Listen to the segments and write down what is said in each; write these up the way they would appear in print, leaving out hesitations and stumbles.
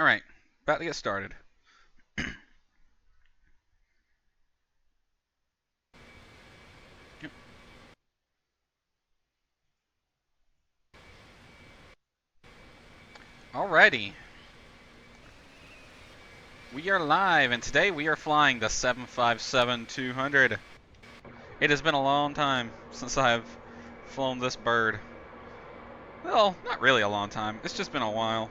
Alright, about to get started. Yep. Alrighty, we are live, and today we are flying the 757-200. It has been a long time since I have flown this bird. Well, not really a long time, it's just been a while.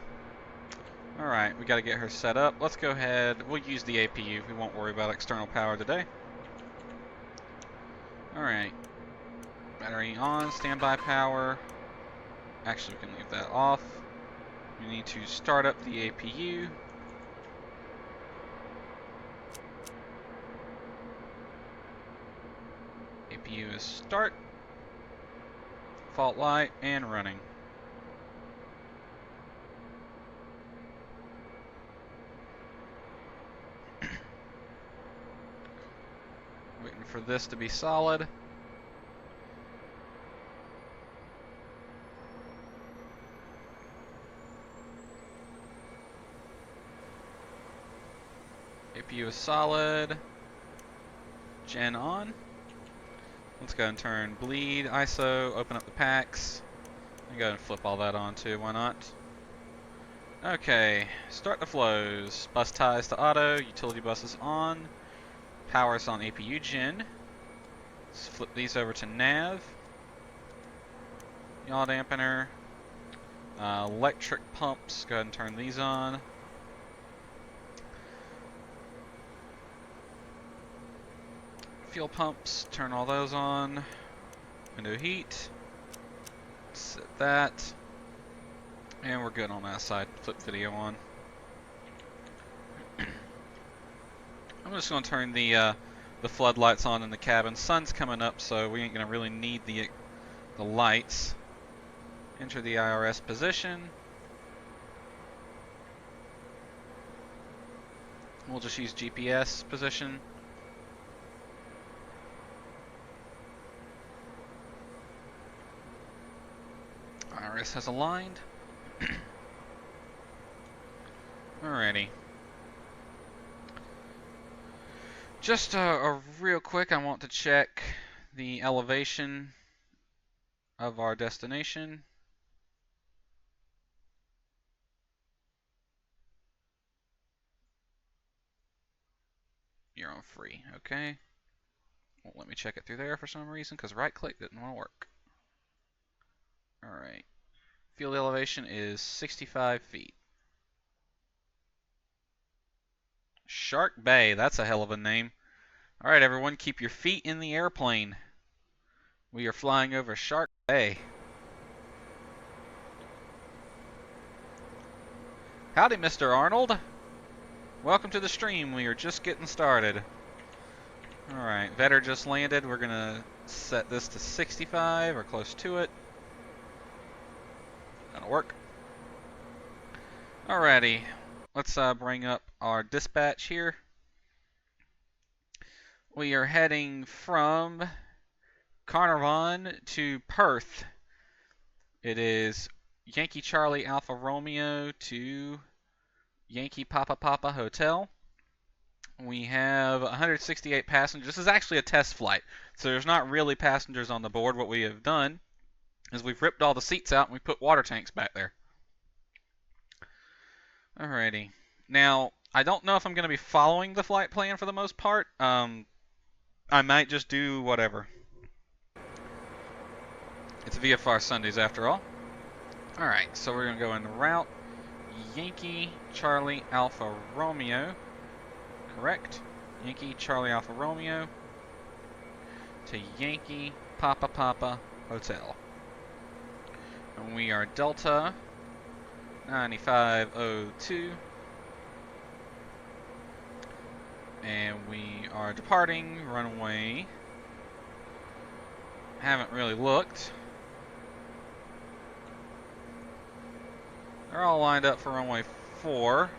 Alright, we gotta get her set up. Let's go ahead, we'll use the APU, we won't worry about external power today. Alright, battery on, standby power. Actually, we can leave that off. We need to start up the APU. APU is start, fault light, and running. Waiting for this to be solid. APU is solid. Gen on. Let's go and turn bleed, ISO, open up the packs. And go and flip all that on too, why not? Okay, start the flows. Bus ties to auto, utility buses on. Power's on APU gen. Let's flip these over to nav. Yaw dampener. Electric pumps, go ahead and turn these on. Fuel pumps, turn all those on. Window heat. Set that. And we're good on that side. Flip video on. I'm just going to turn the floodlights on in the cabin. Sun's coming up, so we ain't going to really need the lights. Enter the IRS position. We'll just use GPS position. IRS has aligned. Alrighty. Just a real quick, I want to check the elevation of our destination. You're on free, okay. Won't let me check it through there for some reason, because right click didn't want to work. Alright. Field elevation is 65 feet. Shark Bay, that's a hell of a name. Alright everyone, keep your feet in the airplane. We are flying over Shark Bay. Howdy, Mr. Arnold. Welcome to the stream. We are just getting started. Alright, Vetter just landed. We're gonna set this to 65 or close to it. That'll work. Alrighty, let's bring up our dispatch here. We are heading from Carnarvon to Perth. It is Yankee Charlie Alpha Romeo to Yankee Papa Papa Hotel. We have 168 passengers. This is actually a test flight, so there's not really passengers on the board. What we have done is we've ripped all the seats out and we put water tanks back there. Alrighty. Now, I don't know if I'm going to be following the flight plan for the most part. I might just do whatever. It's VFR Sundays after all. Alright, so we're going to go in route Yankee Charlie Alpha Romeo. Correct. Yankee Charlie Alpha Romeo to Yankee Papa Papa Hotel. And we are Delta 9502. And we are departing runway. Haven't really looked. They're all lined up for runway 4.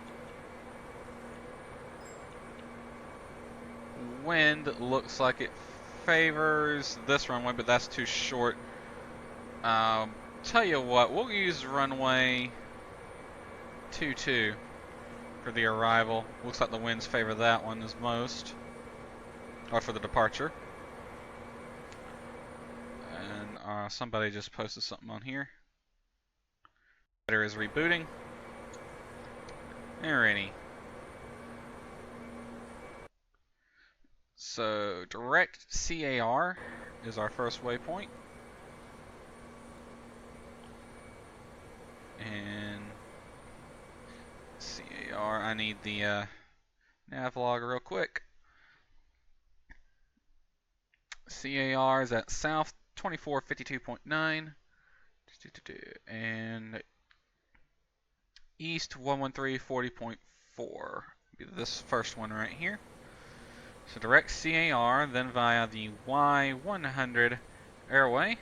Wind looks like it favors this runway, but that's too short. Tell you what, we'll use runway 22. for the arrival. Looks like the winds favor that one as most, or for the departure. And somebody just posted something on here. Better is rebooting. Alrighty. So direct CAR is our first waypoint. And CAR, I need the nav log real quick. CAR is at south 2452.9 and east 11340.4. Be this first one right here. So direct CAR, then via the Y100 airway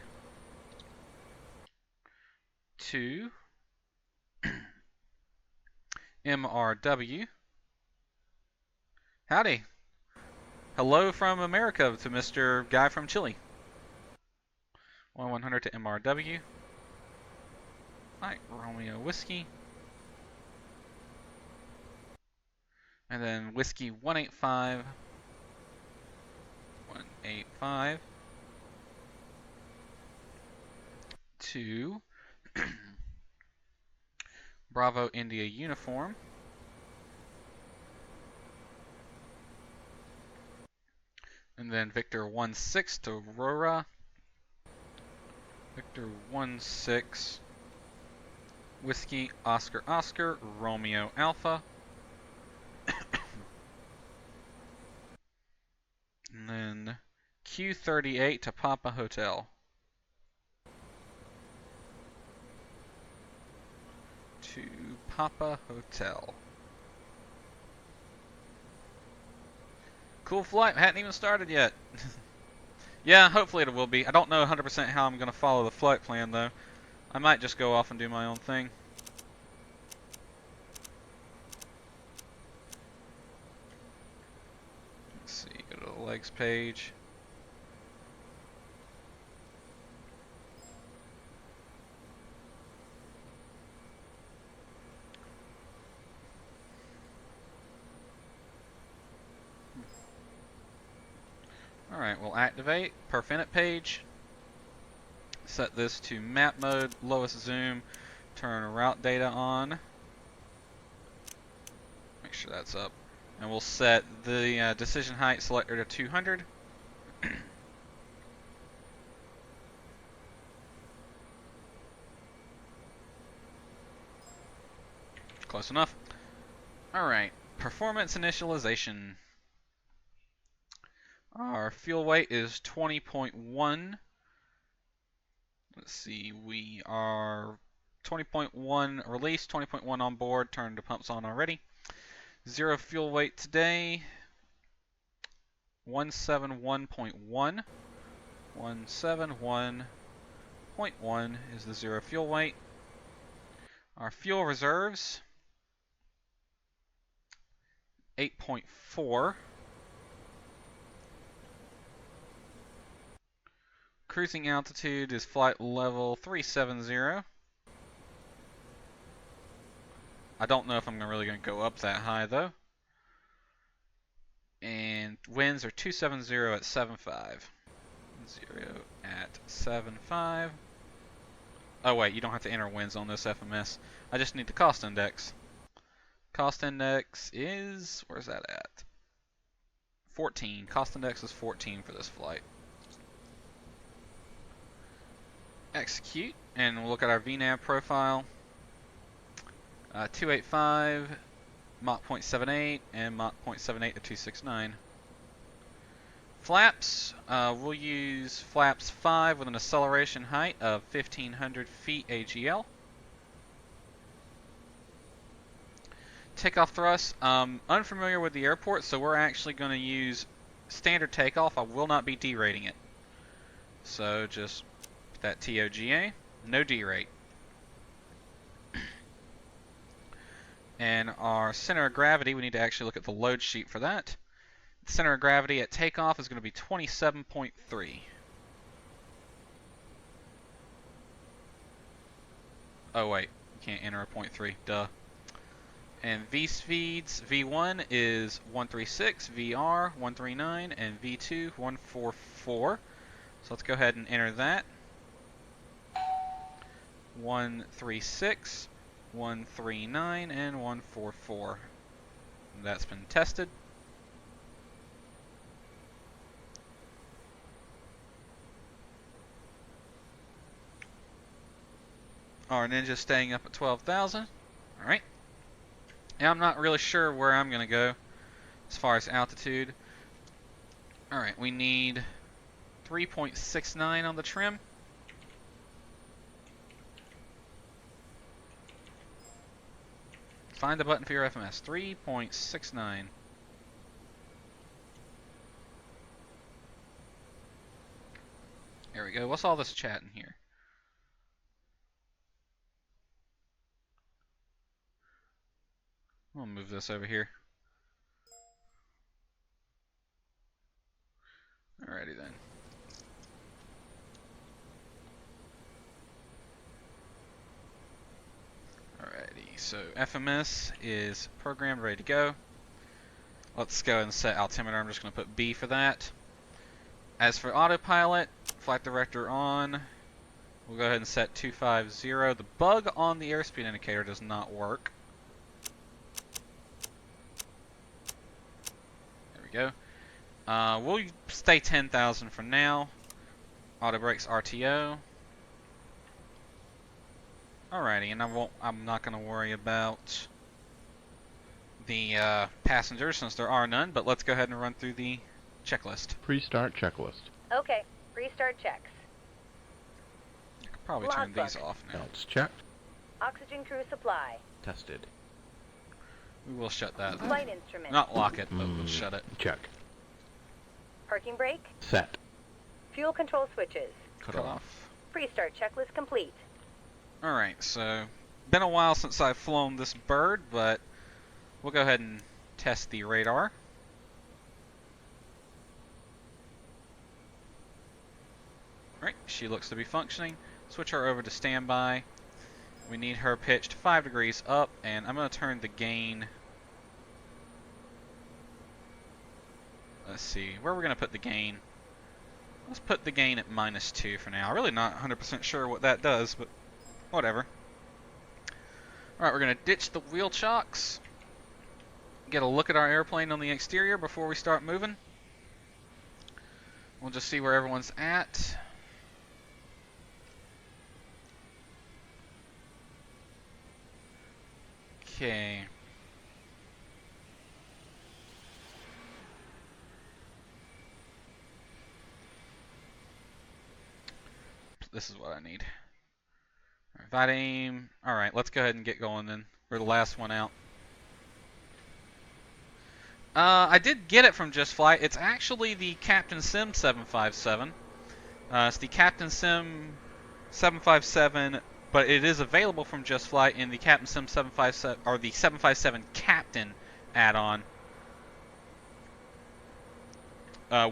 to MRW. Howdy. Hello from America to Mr. Guy from Chile. Y100 to MRW. Mike Romeo Whiskey. And then Whiskey 185. 185 to Bravo India Uniform. And then Victor 16 to Aurora. Victor 16 Whiskey Oscar Oscar Romeo Alpha. And then Q38 to Papa Hotel. To Papa Hotel. Cool flight, hadn't even started yet. Yeah, hopefully it will be. I don't know 100% how I'm going to follow the flight plan though. I might just go off and do my own thing. Let's see, go to the legs page. Alright, we'll activate perf init page. Set this to map mode, lowest zoom, turn route data on. Make sure that's up. And we'll set the decision height selector to 200. Close enough. Alright, performance initialization. Our fuel weight is 20.1. Let's see, we are 20.1 release, 20.1 on board, turned the pumps on already. Zero fuel weight today, 171.1. 171.1 is the zero fuel weight. Our fuel reserves, 8.4. Cruising altitude is flight level 370. I don't know if I'm really going to go up that high though. And winds are 270 at 7.5. 0 at 7.5. Oh wait, you don't have to enter winds on this FMS. I just need the cost index. Cost index is, where's that at? 14. Cost index is 14 for this flight. Execute, and we'll look at our VNAV profile. 285, Mach 0.78, and Mach 0.78 to 269. Flaps, we'll use flaps 5 with an acceleration height of 1,500 feet AGL. Takeoff thrust, unfamiliar with the airport, so we're actually going to use standard takeoff. I will not be derating it. So just that TOGA, no derate. And our center of gravity, we need to actually look at the load sheet for that. The center of gravity at takeoff is going to be 27.3. Oh wait, you can't enter a 0.3, duh. And V speeds, V1 is 136, VR 139, and V2 144. So let's go ahead and enter that. 136, 139, and 144. That's been tested. Our Ninja staying up at 12,000. Alright. Now I'm not really sure where I'm going to go as far as altitude. Alright, we need 3.69 on the trim. Find the button for your FMS. 3.69. There we go. What's all this chatting here? I'll move this over here. Alrighty then. Alrighty, so FMS is programmed, ready to go. Let's go and set altimeter. I'm just going to put B for that. As for autopilot, flight director on. We'll go ahead and set 250. The bug on the airspeed indicator does not work. There we go. We'll stay 10,000 for now. Auto brakes RTO. Alrighty, and I'm not going to worry about the passengers since there are none, but let's go ahead and run through the checklist. Pre-start checklist. Okay, restart checks. I could probably turn these off now. Belts checked. Oxygen crew supply. Tested. We will shut that. Flight instruments. Not lock it, but we'll shut it. Check. Parking brake. Set. Fuel control switches. Cut off. Pre-start checklist complete. Alright, so been a while since I've flown this bird, but we'll go ahead and test the radar. Alright, she looks to be functioning. Switch her over to standby. We need her pitched 5 degrees up, and I'm going to turn the gain. Let's see, where we're going to put the gain. Let's put the gain at -2 for now. I'm really not 100% sure what that does, but whatever. Alright, we're going to ditch the wheel chocks. Get a look at our airplane on the exterior before we start moving. We'll just see where everyone's at. Okay. This is what I need. VATSIM. Alright, let's go ahead and get going then. We're the last one out. I did get it from Just Flight. It's actually the Captain Sim 757. It's the Captain Sim 757, but it is available from Just Flight in the Captain Sim 757 or the 757 Captain add-on,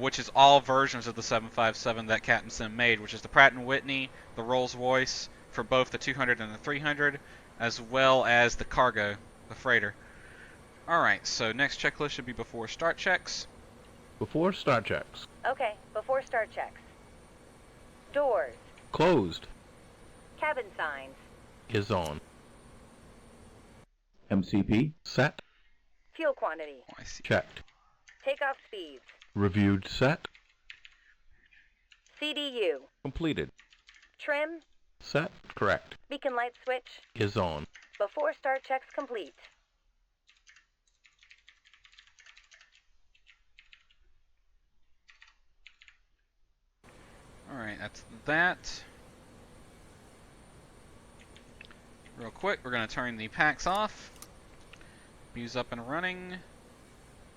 which is all versions of the 757 that Captain Sim made, which is the Pratt & Whitney, the Rolls-Royce for both the 200 and the 300, as well as the cargo, the freighter. Alright, so next checklist should be before start checks. Before start checks. Okay, before start checks. Doors. Closed. Cabin signs. Is on. MCP set. Fuel quantity. Oh, I see. Checked. Takeoff speeds. Reviewed set. CDU. Completed. Trim. Set. Correct. Beacon light switch. Is on. Before start checks complete. Alright, that's that. Real quick, we're going to turn the packs off. Fuse up and running.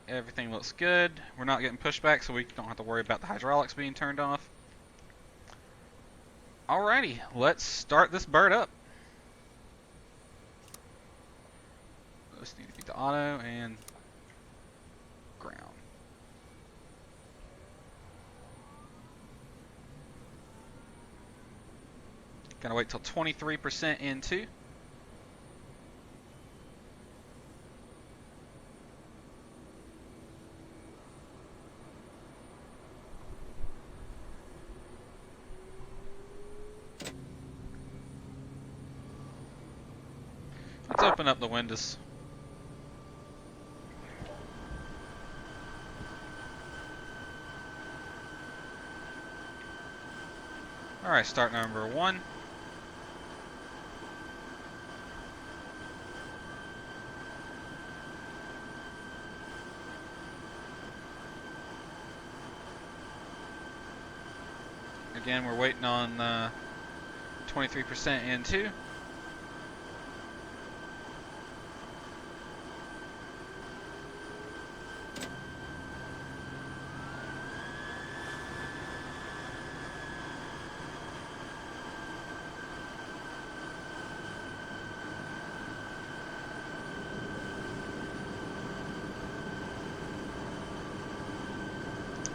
Everything looks good. We're not getting pushback, so we don't have to worry about the hydraulics being turned off. Alrighty, let's start this bird up. This needs to be the auto and ground. Gotta wait till 23% into. Let's open up the windows. Alright, start number 1. Again, we're waiting on 23% N2.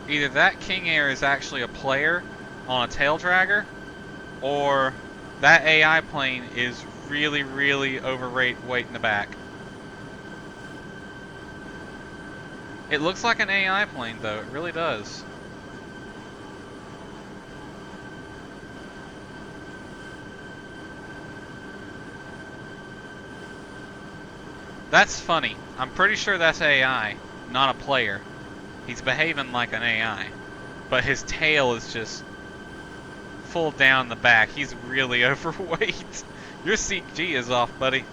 Either that King Air is actually a player on a tail dragger, or that AI plane is really, really overweight in the back. It looks like an AI plane though, it really does. That's funny. I'm pretty sure that's AI, not a player. He's behaving like an AI, but his tail is just full down the back. He's really overweight. Your CG is off, buddy.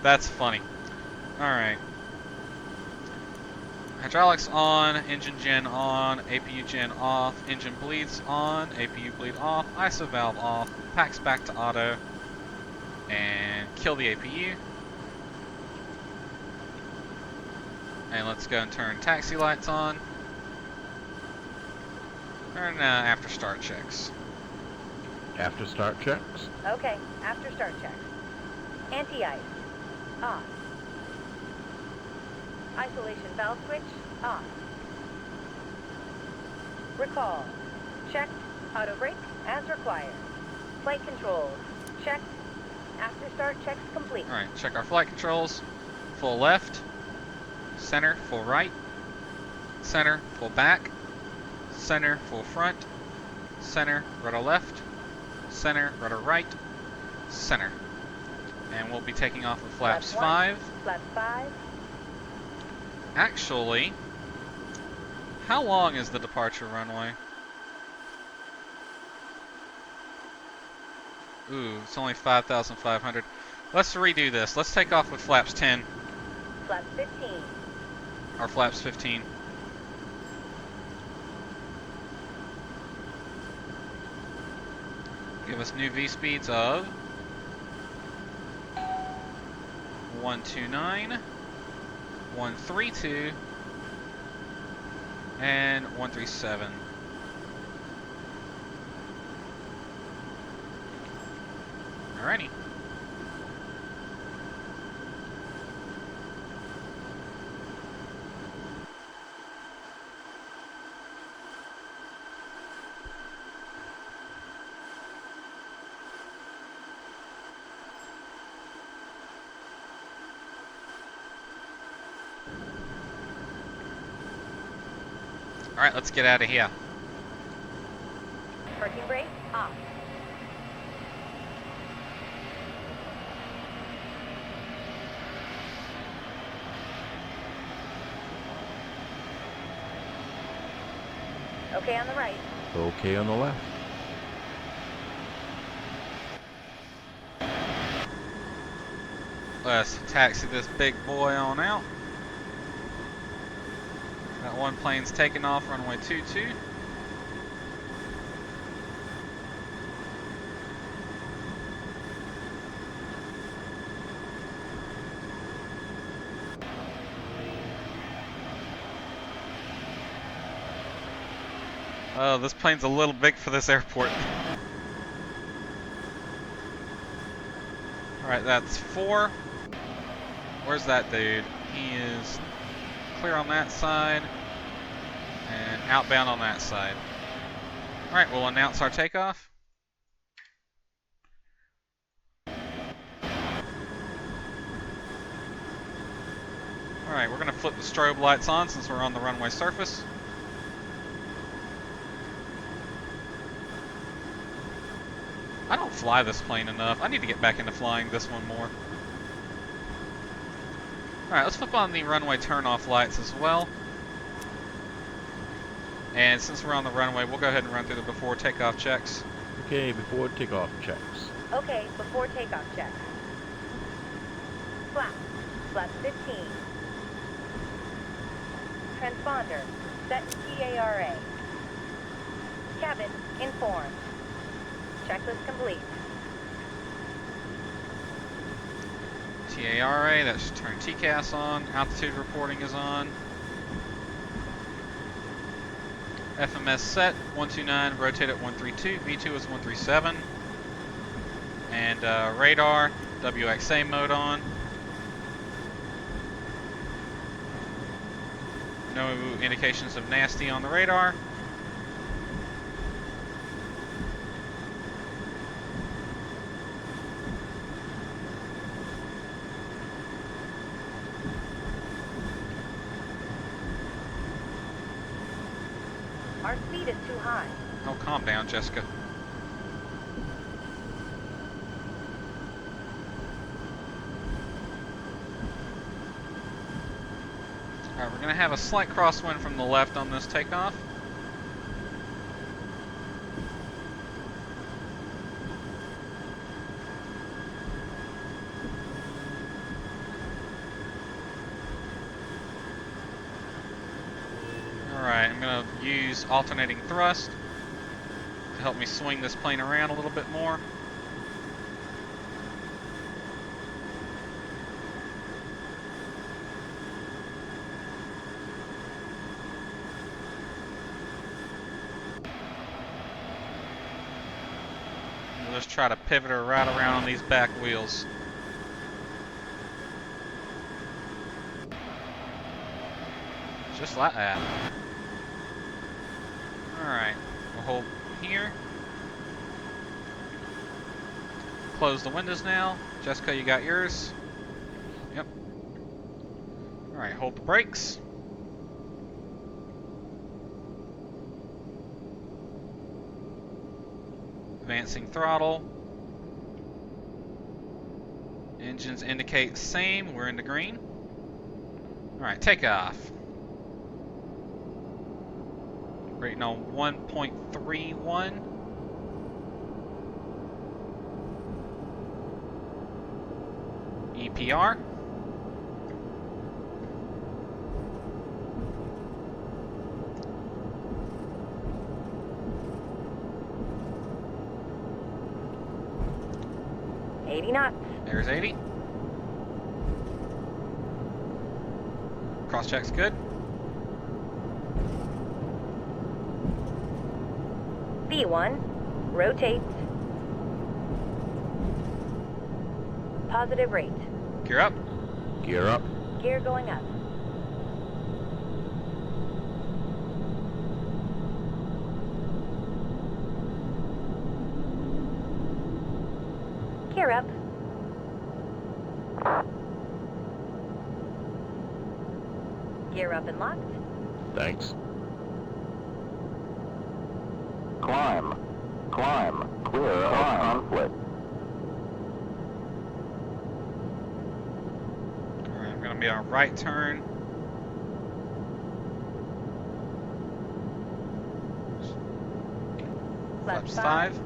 That's funny. Alright. Hydraulics on, engine gen on, APU gen off, engine bleeds on, APU bleed off, ISO valve off, packs back to auto, and kill the APU. And let's go and turn taxi lights on. And after start checks. After start checks. Okay, after start checks. Anti-ice. Off. Isolation valve switch. Off. Recall. Checked. Auto brake as required. Flight controls. Checked. After start checks complete. Alright, check our flight controls. Full left. Center, full right. Center, full back. Center, full front. Center, rudder left. Center, rudder right. Center. And we'll be taking off with flaps 5. Flaps 5. Actually, how long is the departure runway? Ooh, it's only 5,500. Let's redo this. Let's take off with flaps 10. Flaps 15. Or flaps 15. Give us new V speeds of 129, 132, and 137. Alrighty. Alright, let's get out of here. Parking brake off. Okay on the right. Okay on the left. Let's taxi this big boy on out. That one plane's taking off, runway 22. Oh, this plane's a little big for this airport. Alright, that's 4. Where's that dude? He is clear on that side and outbound on that side. Alright, we'll announce our takeoff. Alright, we're going to flip the strobe lights on since we're on the runway surface. I don't fly this plane enough. I need to get back into flying this one more. Alright, let's flip on the runway turn-off lights as well. And since we're on the runway, we'll go ahead and run through the before takeoff checks. Okay, before takeoff checks. Okay, before takeoff check. Flap. Flap 15. Transponder. Set TARA. Cabin informed. Checklist complete. TARA, that should turn TCAS on. Altitude reporting is on. FMS set, 129, rotate at 132. V2 is 137. And radar, WXA mode on. No indications of nasty on the radar. Our speed is too high. Oh, calm down, Jessica. Alright, we're going to have a slight crosswind from the left on this takeoff. Alright, I'm going to use alternating thrust to help me swing this plane around a little bit more. We'll just try to pivot her right around on these back wheels. Just like that. Alright, we'll hold here. Close the windows now. Jessica, you got yours? Yep. Alright, hold the brakes. Advancing throttle. Engines indicate the same. We're in the green. Alright, takeoff. Rating on 1.31. EPR. knots. There's 80. Cross check's good. V1, rotate. Positive rate. Gear up. Gear up. Gear going up. Gear up. Gear up and locked. Thanks. Climb. Climb. Clear of conflict. Alright, I'm gonna be on right turn. Left Flaps 5.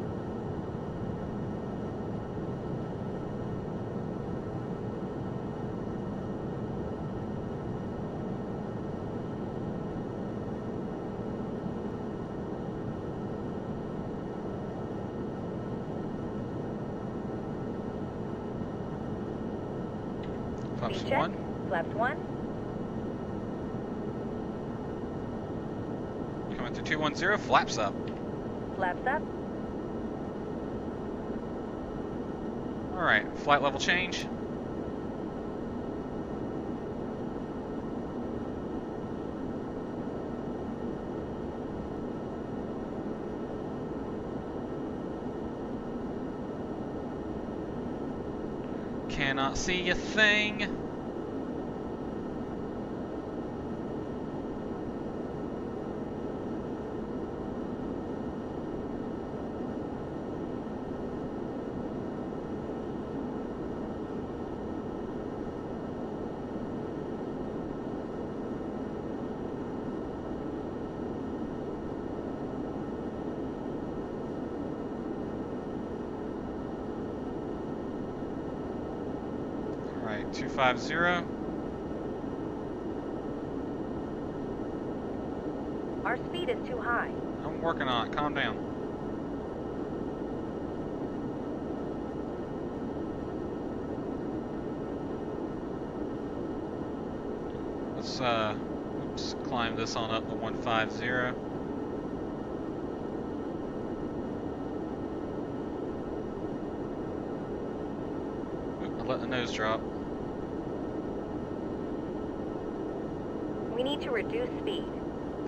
Flaps V check. 1. Flaps 1. Coming through 210, flaps up. Flaps up. Alright, flight level change. Cannot see a thing. Alright, 250. Our speed is too high. I'm working on it. Calm down. Let's oops, climb this on up to 150. Oop, I let the nose drop. We need to reduce speed.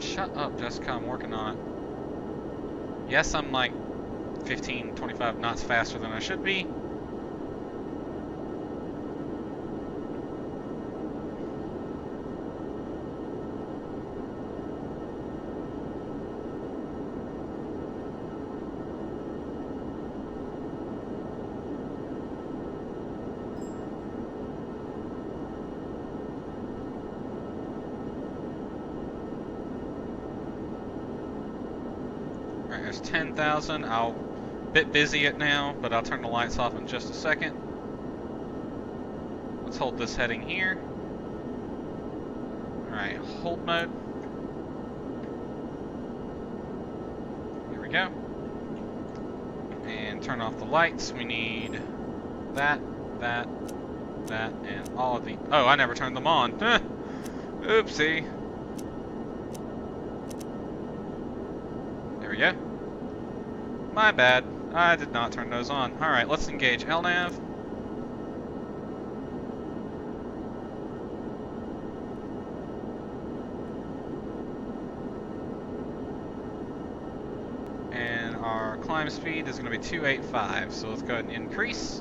Shut up, Jessica. I'm working on it. Yes, I'm like 15, 25 knots faster than I should be. Alright, there's 10,000. I'll bit busy it now, but I'll turn the lights off in just a second. Let's hold this heading here. Alright, hold mode. Here we go. And turn off the lights. We need that, that, that, and all of the... Oh, I never turned them on. Oopsie. There we go. My bad. I did not turn those on. Alright, let's engage LNAV. And our climb speed is going to be 285, so let's go ahead and increase.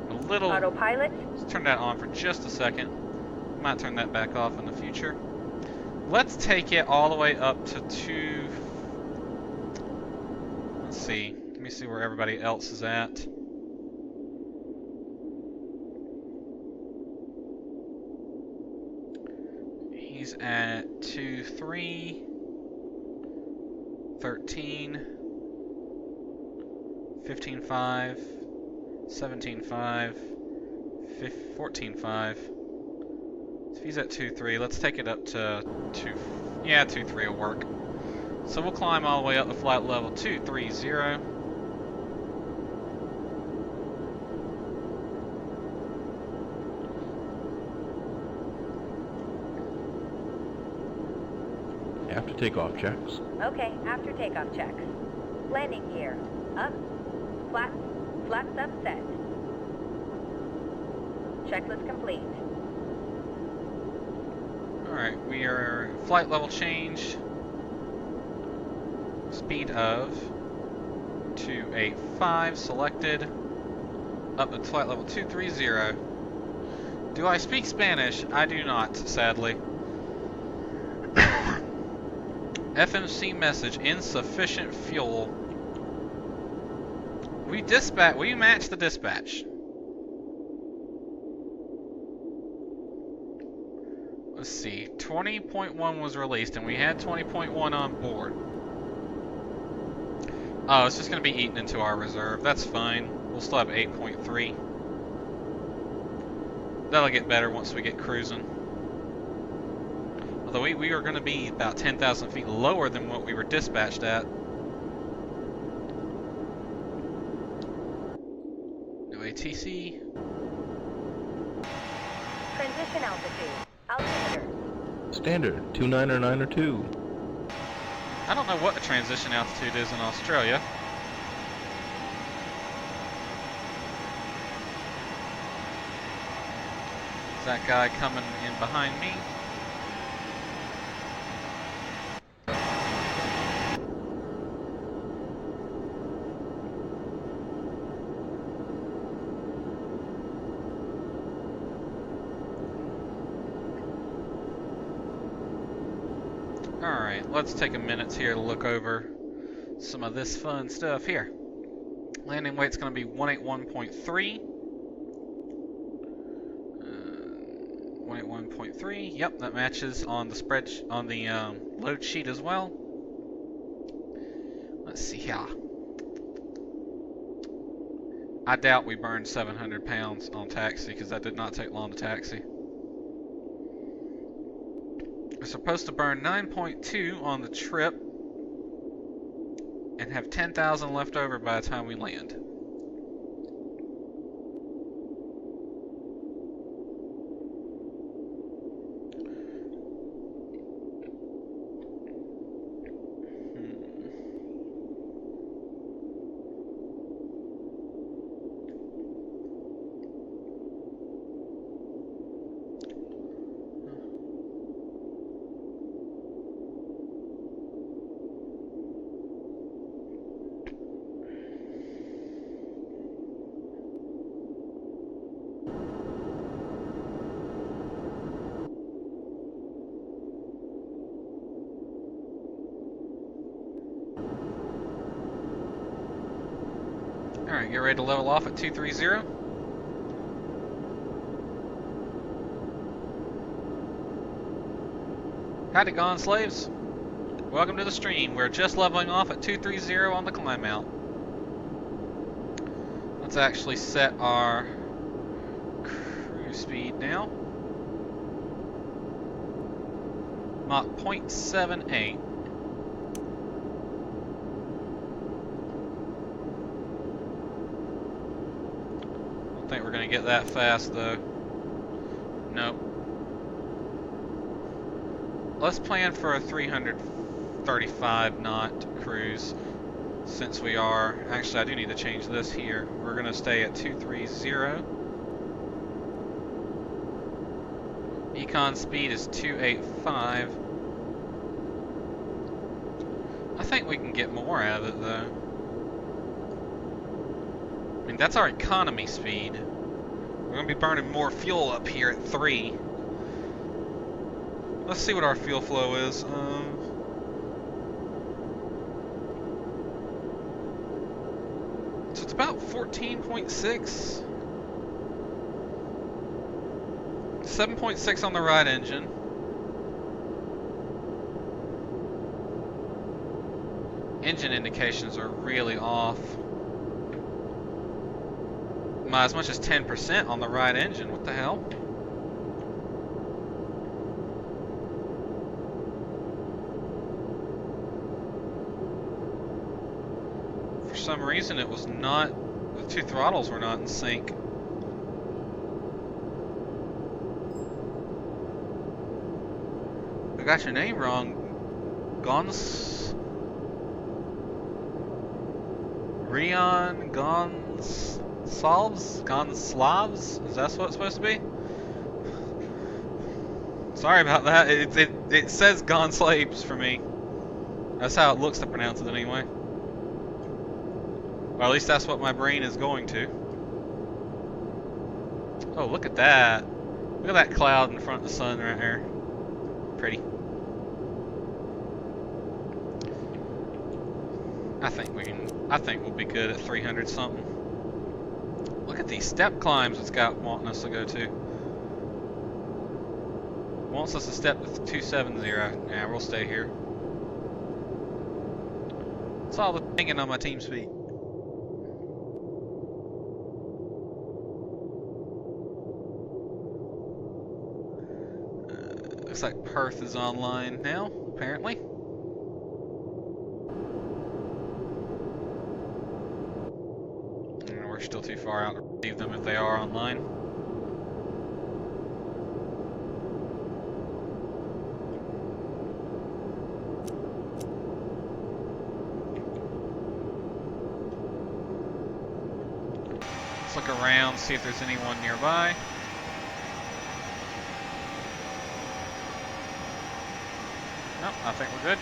A little... Autopilot. Let's turn that on for just a second. Might turn that back off in the future. Let's take it all the way up to 2... Let's see. Let me see where everybody else is at. He's at 2.3, 13, 15.5, 17.5, 14.5. So he's at 2.3. Let's take it up to 2. Yeah, 2.3 will work. So we'll climb all the way up to flight level 230. After takeoff checks. Okay, after takeoff checks. Landing gear. Up. Flaps. Flaps up set. Checklist complete. Alright, we are flight level change. Speed of 285 selected. Up to flight level 230. Do I speak Spanish? I do not, sadly. FMC message, insufficient fuel. We match the dispatch. Let's see, 20.1 was released and we had 20.1 on board. Oh, it's just going to be eaten into our reserve. That's fine. We'll still have 8.3. That'll get better once we get cruising. Although we are going to be about 10,000 feet lower than what we were dispatched at. No ATC. Transition altitude. Altimeter. Standard, 299 or 2. I don't know what the transition altitude is in Australia. Is that guy coming in behind me? Alright, let's take a minute here to look over some of this fun stuff here. Landing weight's going to be 181.3. 181.3. Yep, that matches on the load sheet as well. Let's see here. I doubt we burned 700 pounds on taxi because that did not take long to taxi. We're supposed to burn 9.2 on the trip and have 10,000 left over by the time we land. Alright, get ready to level off at 230. Howdy gone, slaves. Welcome to the stream. We're just leveling off at 230 on the climb out. Let's actually set our cruise speed now. Mach 0.78. Don't think we're gonna get that fast though. Nope. Let's plan for a 335 knot cruise since we are. Actually, I do need to change this here. We're gonna stay at 230. Econ speed is 285. I think we can get more out of it though. I mean, that's our economy speed. We're gonna be burning more fuel up here at 3. Let's see what our fuel flow is. So it's about 14.6. 7.6 on the right engine. Engine indications are really off. As much as 10% on the right engine. What the hell? For some reason it was not, the two throttles were not in sync. I got your name wrong. Gonslavs? Is that what it's supposed to be? Sorry about that. It says Gonslaves for me. That's how it looks to pronounce it anyway. Or at least that's what my brain is going to. Oh, look at that. Look at that cloud in front of the sun right there. Pretty. I think we'll be good at 300 something. Look at these step climbs it's got wanting us to go to. Wants us to step to 270. Yeah, we'll stay here. It's all the thinking on my team speed. Looks like Perth is online now, apparently. We're still too far out to receive them if they are online. Let's look around, see if there's anyone nearby. Nope, I think we're good.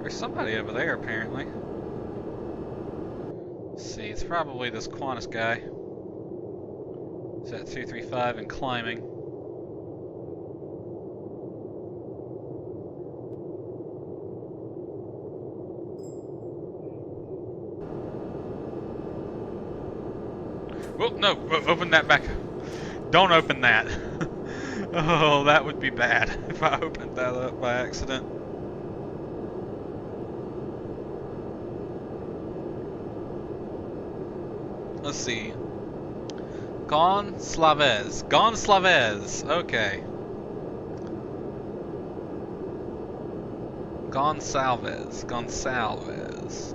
There's somebody over there, apparently. Let's see, it's probably this Qantas guy. It's at 235 and climbing. Well, no, open that back. Don't open that. Oh, that would be bad if I opened that up by accident. Let's see. Gonçalves. Gonçalves. Okay. Gonçalves. Gonçalves.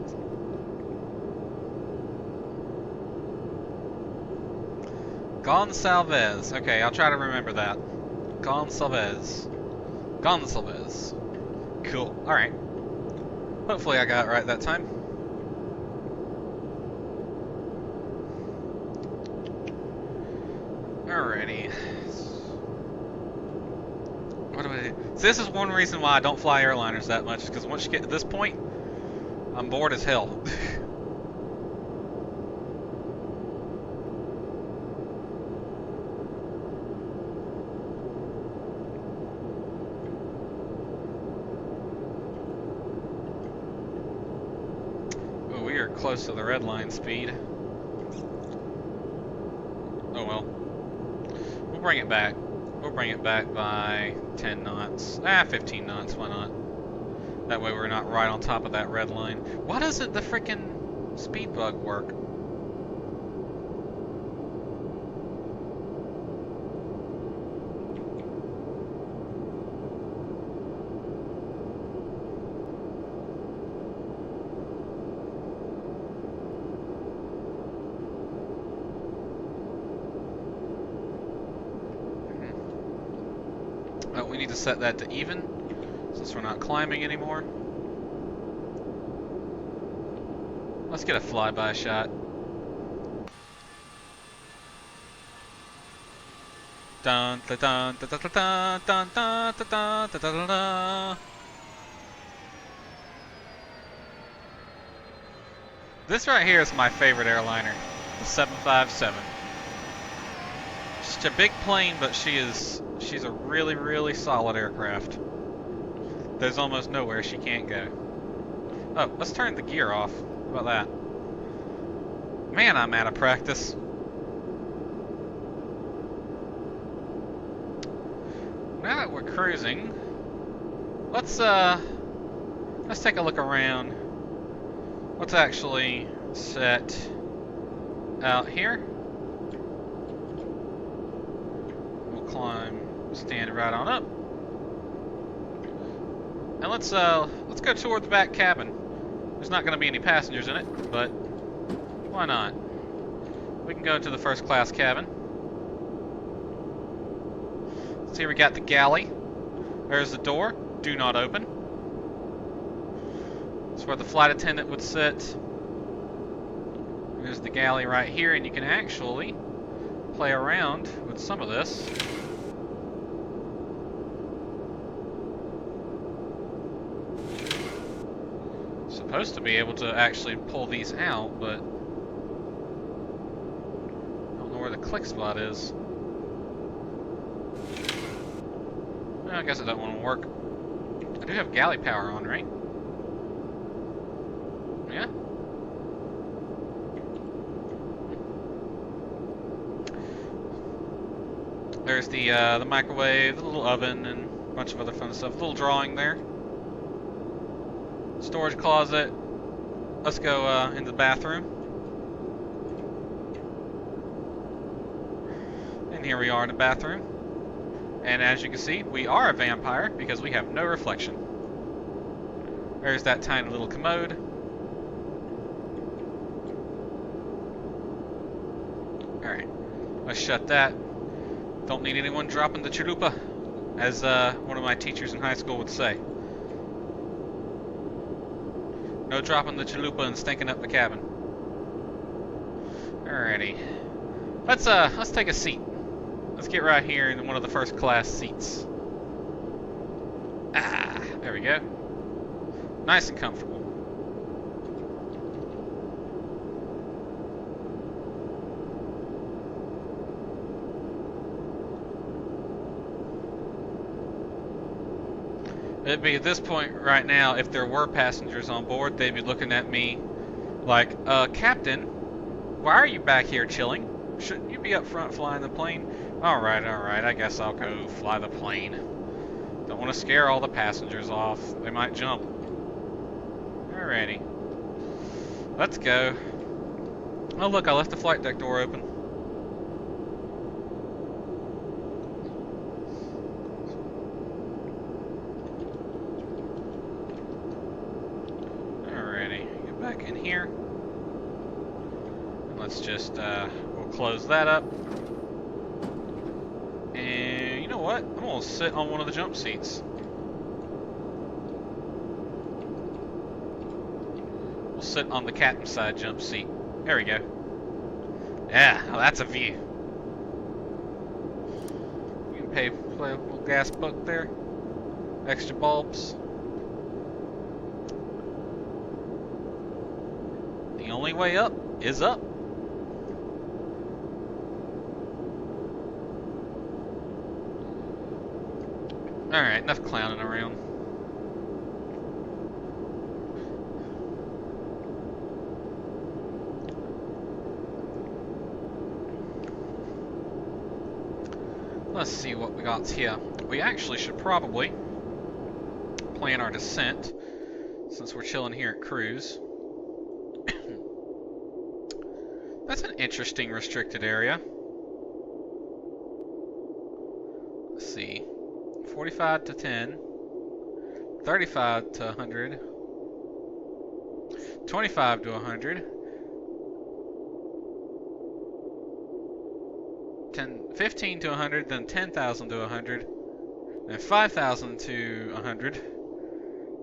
Gonçalves. Okay, I'll try to remember that. Gonçalves. Gonçalves. Cool. Alright. Hopefully I got it right that time. Alrighty. What do I do? So this is one reason why I don't fly airliners that much, because once you get to this point, I'm bored as hell. Oh, we are close to the red line speed. Oh well. We'll bring it back. We'll bring it back by 10 knots. 15 knots, why not? That way we're not right on top of that red line. Why doesn't the frickin' speed bug work? Oh, we need to set that to even, since we're not climbing anymore. Let's get a flyby shot. Dun dun dun dun dun dun dun dun dun dun dun dun. This right here is my favorite airliner, the 757. Just a big plane, but she's a really, really solid aircraft. There's almost nowhere she can't go. Oh, let's turn the gear off. How about that? Man, I'm out of practice. Now that we're cruising, let's take a look around. Let's actually set out here. We'll climb, stand right on up, and let's go toward the back cabin. There's not going to be any passengers in it, but why not? We can go to the first class cabin. So here we got the galley. There's the door. Do not open. That's where the flight attendant would sit. There's the galley right here, and you can actually play around with some of this. Supposed to be able to actually pull these out, but I don't know where the click spot is. Well, I guess it doesn't want to work. I do have galley power on, right? Yeah. There's the microwave, the little oven, and a bunch of other fun stuff. A little drawing there. Storage closet. Let's go into the bathroom. And here we are in the bathroom. And as you can see, we are a vampire because we have no reflection. There's that tiny little commode. Alright, let's shut that. Don't need anyone dropping the chalupa, as one of my teachers in high school would say. No dropping the chalupa and stinking up the cabin. Alrighty. Let's take a seat. Let's get right here in one of the first class seats. Ah, there we go. Nice and comfortable. It'd be at this point right now, if there were passengers on board, they'd be looking at me like, Captain, why are you back here chilling? Shouldn't you be up front flying the plane? Alright, I guess I'll go fly the plane. Don't want to scare all the passengers off. They might jump. Alrighty. Let's go. Oh look, I left the flight deck door open. Alrighty, get back in here. And let's just, we'll close that up. And you know what? I'm gonna sit on one of the jump seats. We'll sit on the captain's side jump seat. There we go. Yeah, now that's a view. You can play a little gas buck there. Extra bulbs. The only way up is up. Alright, enough clowning around. Let's see what we got here. We actually should probably plan our descent since we're chilling here at cruise. That's an interesting restricted area. Let's see. 45 to 10. 35 to 100. 25 to 100. 15 to 100, then 10,000 to 100, then 5,000 to 100,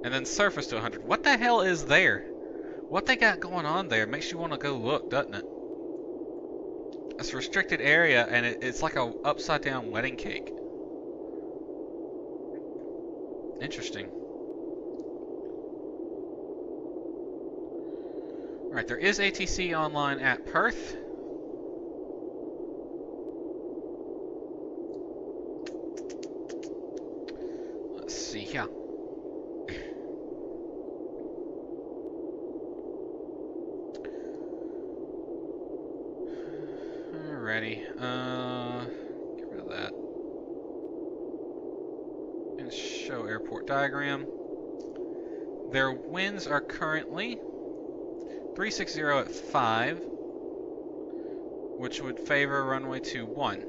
and then surface to 100. What the hell is there? What they got going on there makes you want to go look, doesn't it? It's a restricted area, and it's like a upside down wedding cake. Interesting. Alright, there is ATC online at Perth. Let's see here. Alrighty, get rid of that. And show airport diagram. Their winds are currently 360 at 5, which would favor runway 21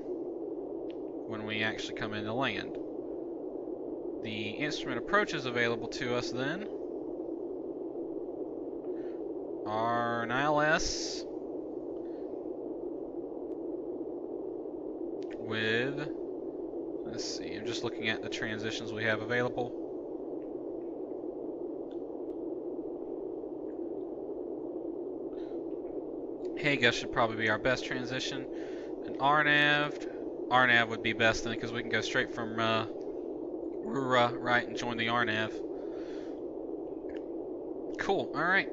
when we actually come in to land. The instrument approaches available to us then are an ILS with, let's see, I'm just looking at the transitions we have available. Haga should probably be our best transition. And RNAV would be best then because we can go straight from Rura right and join the RNAV. Cool, alright.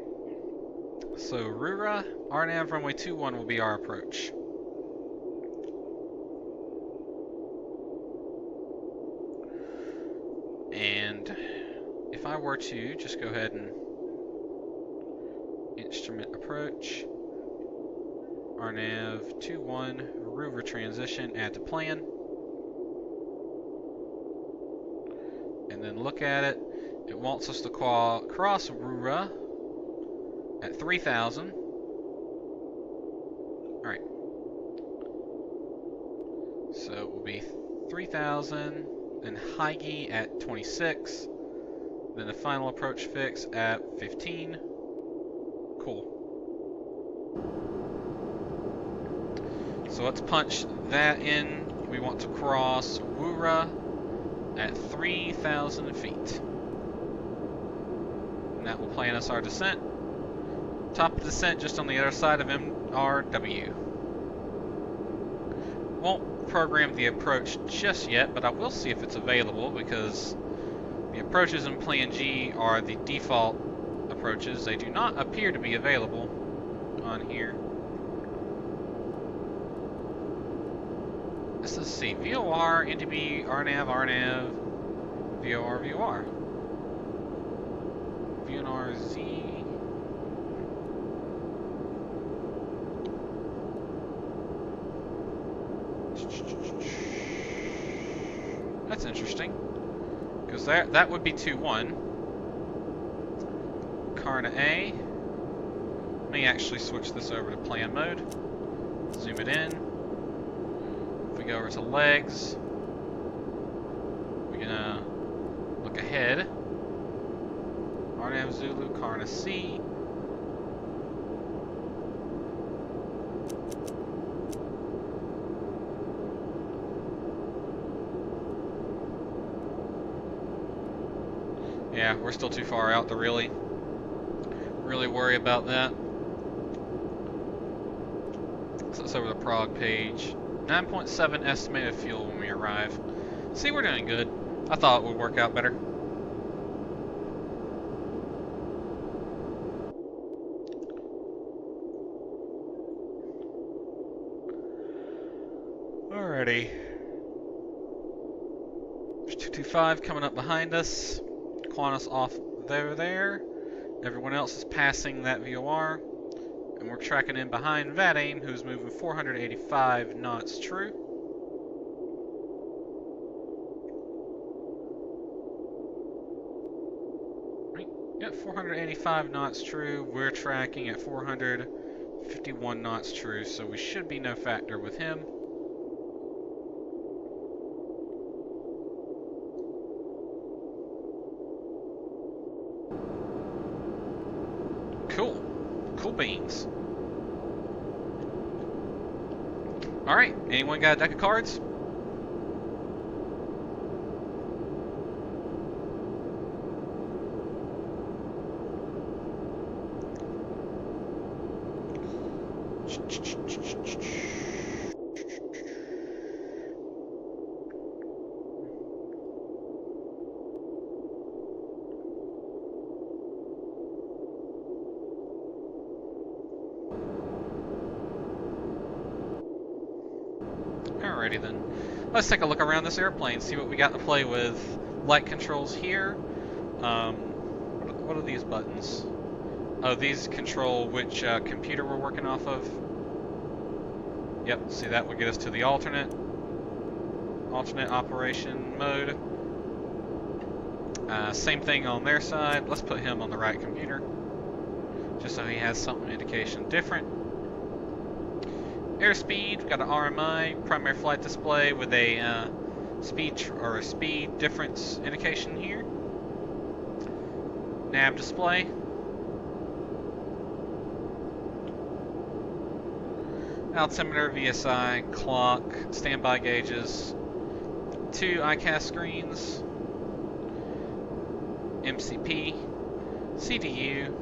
So Rura, RNAV runway 21 will be our approach. And if I were to just go ahead and instrument approach, RNAV 21, Rura transition, add to plan. And then look at it. It wants us to cross Rura at 3,000. Alright. So it will be 3,000, then Haigi at 26, then the final approach fix at 15. Cool. So let's punch that in. We want to cross Wura at 3,000 feet. And that will plan us our descent. Top of descent just on the other side of MRW. Won't program the approach just yet, but I will see if it's available because the approaches in Plan G are the default approaches. They do not appear to be available on here. Let's see, VOR, NDB, RNAV, VOR, VOR. VNRZ. That's interesting. Because that would be 2-1. Karna A. Let me actually switch this over to plan mode. Zoom it in. If we go over to legs, we're gonna look ahead. Arnhem Zulu, Karna C. Yeah, we're still too far out to really worry about that. So let's over the Prague page. 9.7 estimated fuel when we arrive. See, we're doing good. I thought it would work out better. Alrighty. There's 225 coming up behind us. Qantas off there. Everyone else is passing that VOR. And we're tracking in behind VATSIM, who's moving 485 knots true. Right, yep, 485 knots true. We're tracking at 451 knots true, so we should be no factor with him. Cool beans. Alright, anyone got a deck of cards? Alrighty then. Let's take a look around this airplane, see what we got to play with. Light controls here. What are these buttons? Oh, these control which computer we're working off of. Yep, see, that would get us to the alternate operation mode. Same thing on their side. Let's put him on the right computer, just so he has something indication different. Airspeed, we've got an RMI, primary flight display with a speed difference indication here. Nav display. Altimeter, VSI, clock, standby gauges, 2 ICAS screens, MCP, CDU,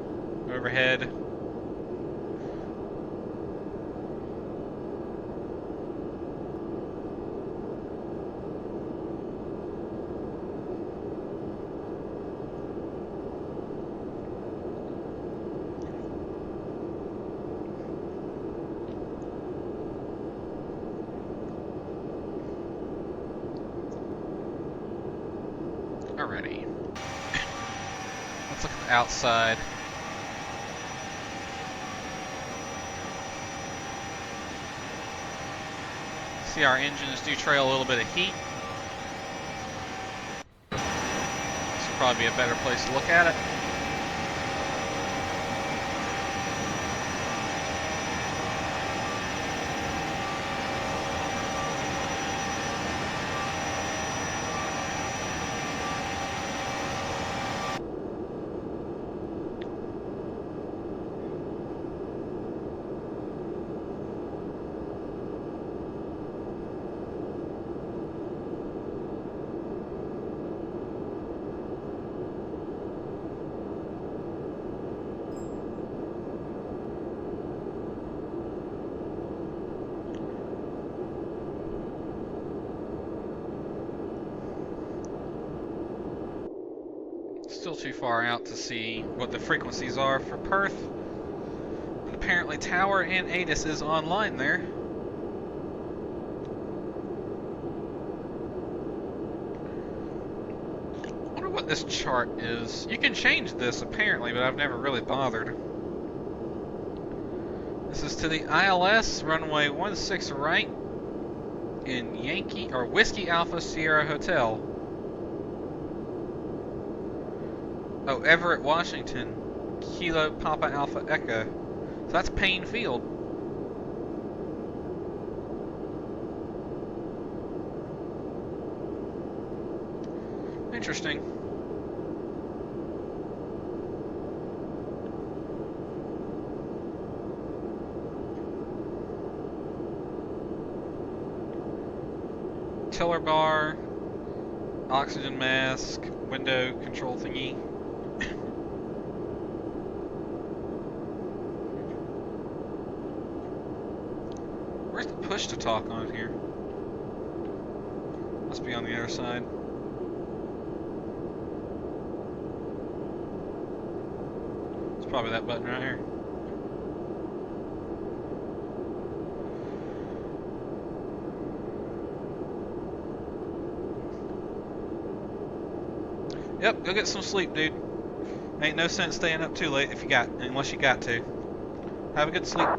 overhead. Alrighty. Let's look at the outside. See, our engines do trail a little bit of heat. This will probably be a better place to look at it. Still too far out to see what the frequencies are for Perth. But apparently Tower and ATIS is online there. I wonder what this chart is. You can change this apparently, but I've never really bothered. This is to the ILS, runway 16 right. in Yankee or Whiskey Alpha Sierra Hotel. Oh, Everett, Washington. Kilo Papa Alpha Echo. So that's Payne Field. Interesting. Tiller bar, oxygen mask, window control thingy. Where's the push to talk on here? Must be on the other side. It's probably that button right here. Yep, go get some sleep, dude. Ain't no sense staying up too late unless you got to. Have a good sleep.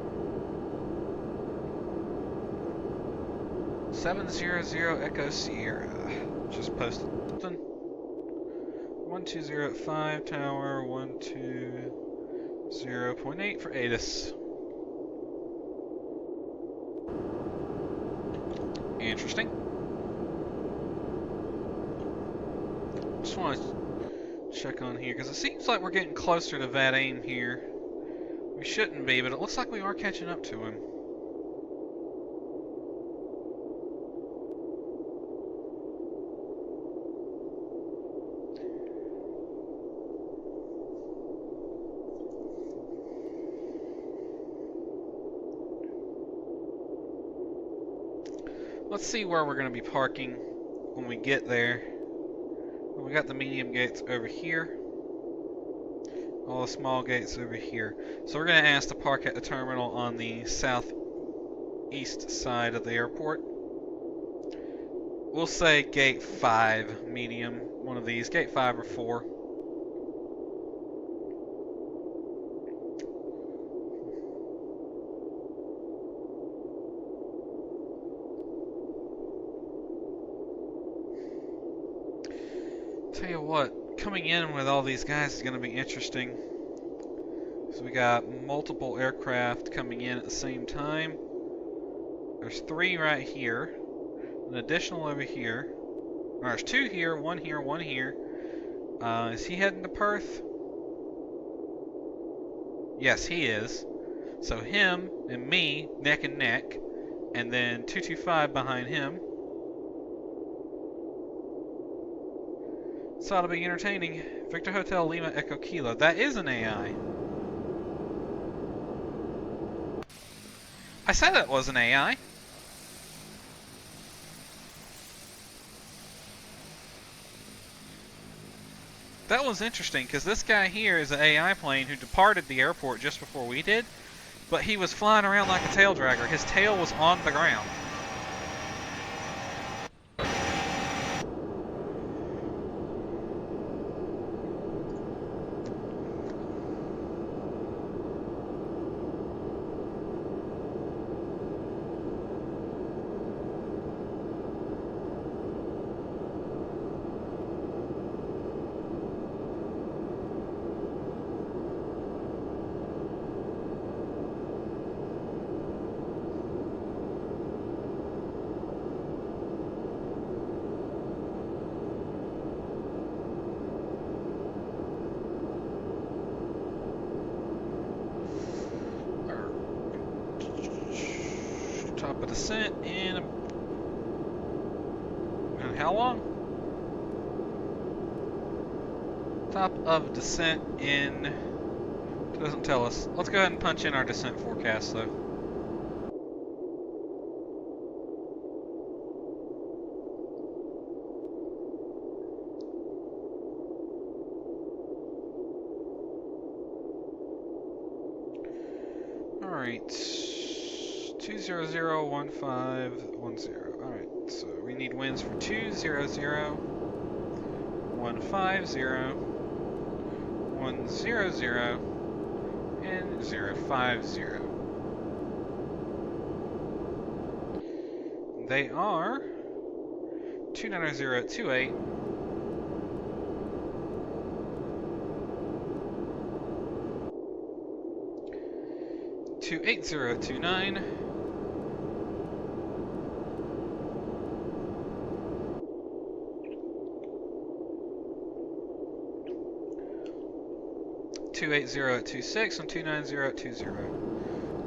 700 Echo Sierra. Just posted something. 120 at 5 tower, 120.8 for ATIS. Interesting. Just want to check on here because it seems like we're getting closer to VATSIM here. We shouldn't be, but it looks like we are catching up to him. Let's see where we're going to be parking when we get there. We got the medium gates over here. All the small gates over here. So we're going to ask to park at the terminal on the southeast side of the airport. We'll say gate 5, medium, one of these, gate 5 or 4. Tell you what, coming in with all these guys is going to be interesting. So we got multiple aircraft coming in at the same time. There's 3 right here, an additional over here. Or there's 2 here, 1 here, 1 here. Is he heading to Perth? Yes, he is. So him and me, neck and neck, and then 225 behind him. This ought to be entertaining. Victor Hotel Lima Echo Kilo. That is an AI. I said that was an AI. That was interesting because this guy here is an AI plane who departed the airport just before we did, but he was flying around like a tail dragger. His tail was on the ground. Top of descent in... And how long? Top of descent in... It doesn't tell us. Let's go ahead and punch in our descent forecast though. Alright. 2001510. Alright, so we need winds for 200, 150, 100, and 050. They are 29028. 28029. 28026 and 29020.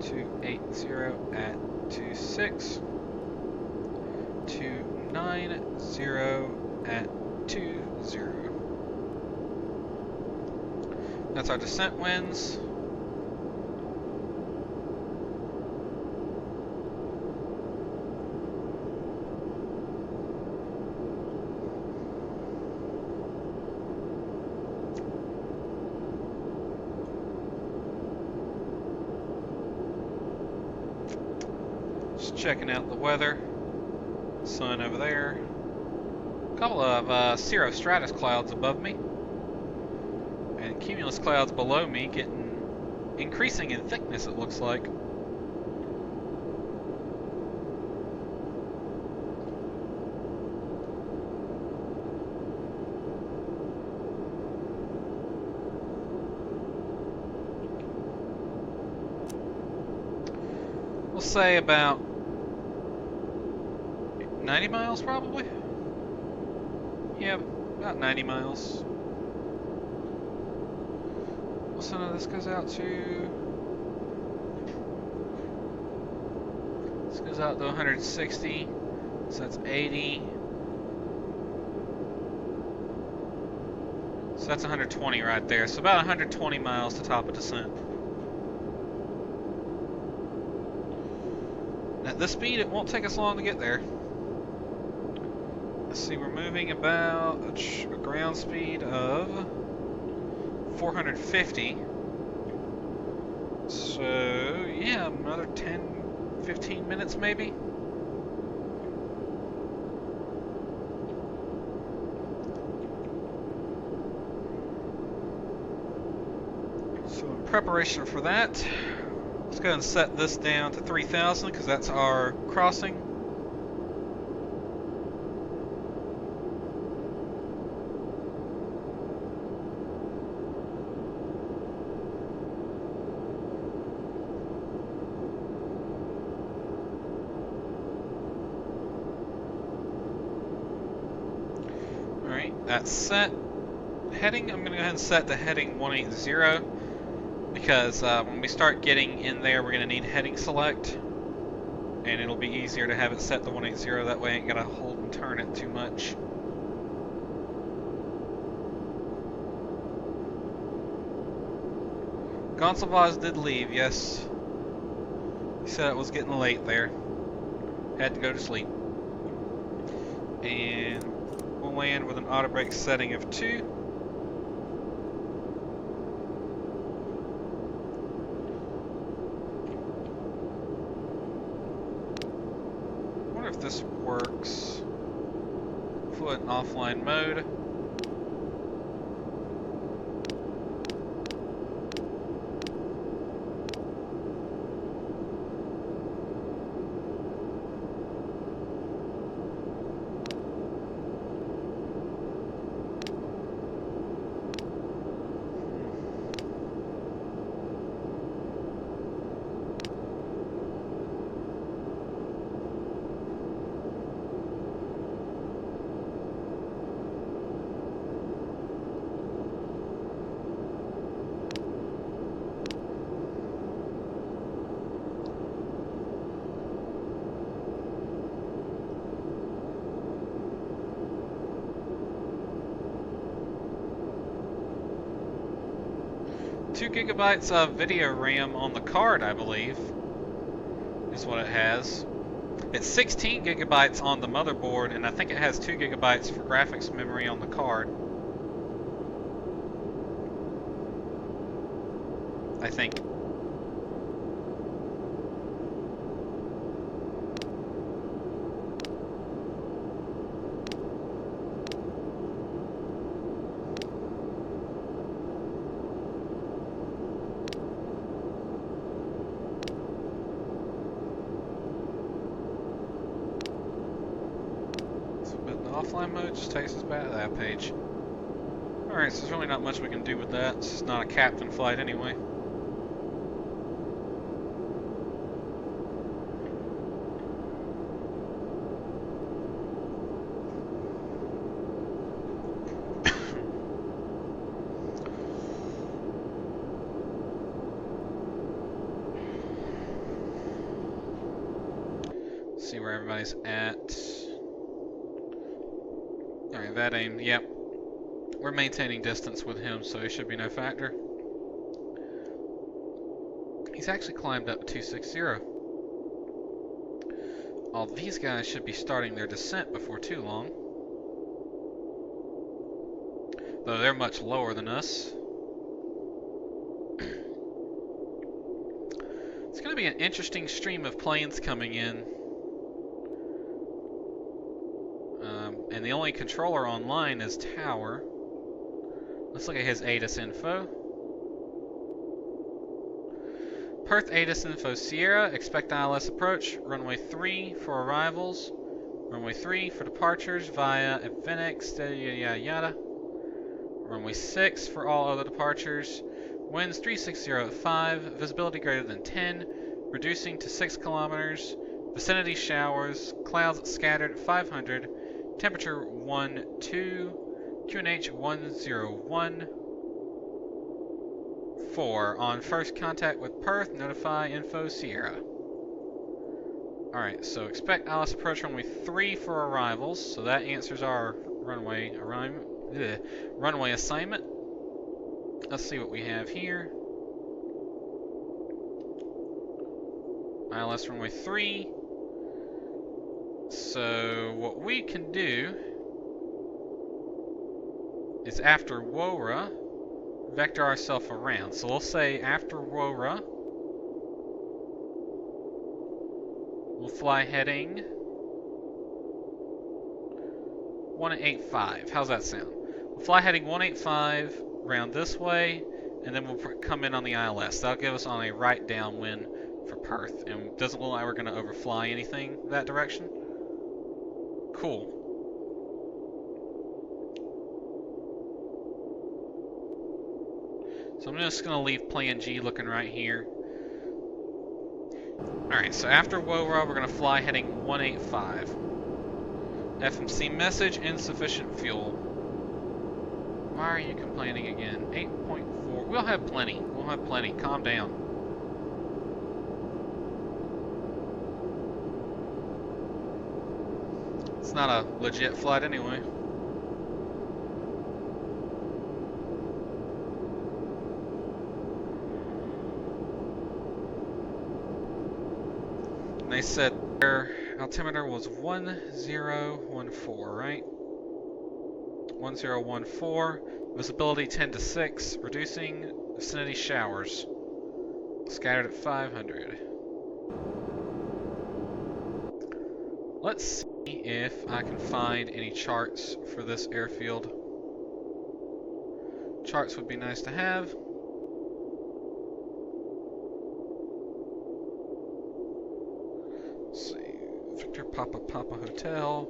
280 at 26. 290 at 20. That's our descent winds. Just checking out the weather. Sun over there. A couple of cirrostratus clouds above me. And cumulus clouds below me increasing in thickness, it looks like. We'll say about 90 miles probably? Yeah, about 90 miles. So now this goes out to... This goes out to 160. So that's 80. So that's 120 right there. So about 120 miles to top of descent. At this speed, it won't take us long to get there. Let's see, we're moving about a ground speed of 450. So, yeah, another 10, 15 minutes maybe. So in preparation for that, let's go ahead and set this down to 3,000 because that's our crossing. That's set. Heading, I'm going to go ahead and set the heading 180 because when we start getting in there, we're going to need heading select, and it'll be easier to have it set to 180. That way I ain't got to hold and turn it too much. Gonsalves did leave, yes. He said it was getting late there. Had to go to sleep. And we'll land with an auto brake setting of 2. I wonder if this works. Put in offline mode. Two gigabytes of video RAM on the card, I believe, is what it has. It's 16 gigabytes on the motherboard, and I think it has 2 gigabytes for graphics memory on the card. I think. offline mode just takes us back to that page. Alright, so there's really not much we can do with that. It's just not a captain flight anyway. See where everybody's at. Alright, that aim, yep. We're maintaining distance with him, so it should be no factor. He's actually climbed up to 260. All these guys should be starting their descent before too long. Though they're much lower than us. It's going to be an interesting stream of planes coming in. And the only controller online is Tower. Let's look at his ATIS info. Perth ATIS info Sierra, expect ILS approach, runway 3 for arrivals, runway 3 for departures via Phoenix, yada yada yada. Runway 6 for all other departures, winds 360 at 5, visibility greater than 10, reducing to 6 kilometers, vicinity showers, clouds scattered at 500, temperature 12, QNH 101. 4. On first contact with Perth, notify info Sierra. Alright, so expect ILS approach runway 3 for arrivals, so that answers our runway assignment. Let's see what we have here. ILS runway 3. So what we can do is after WORA, vector ourselves around. So we'll say after WORA, we'll fly heading 185. How's that sound? We'll fly heading 185 around this way, and then we'll come in on the ILS. That'll give us on a right downwind for Perth, and it doesn't look like we're going to overfly anything that direction. Cool. So I'm just going to leave plan G looking right here. Alright, so after WORA, we're going to fly heading 185. FMC message, insufficient fuel. Why are you complaining again? 8.4. We'll have plenty. We'll have plenty. Calm down. It's not a legit flight anyway. And they said their altimeter was 1014, right? 1014. Visibility 10 to 6. Reducing vicinity showers. Scattered at 500. Let's see if I can find any charts for this airfield. Charts would be nice to have. Let's see. Victor Papa Papa Hotel.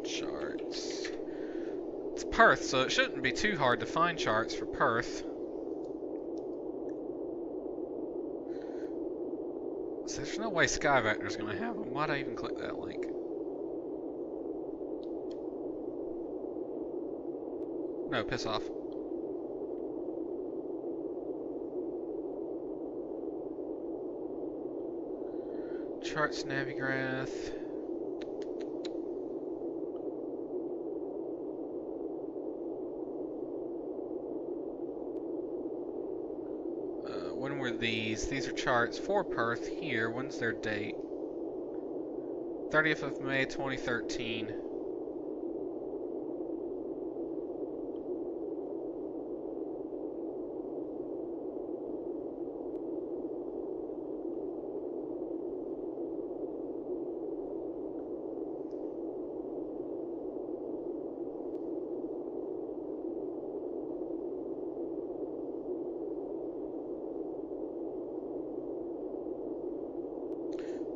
Charts. It's Perth, so it shouldn't be too hard to find charts for Perth. So there's no way SkyVector's going to have them. Why'd I even click that link? No, piss off. Charts Navigraph. When were these? These are charts for Perth here. When's their date? 30th of May 2013.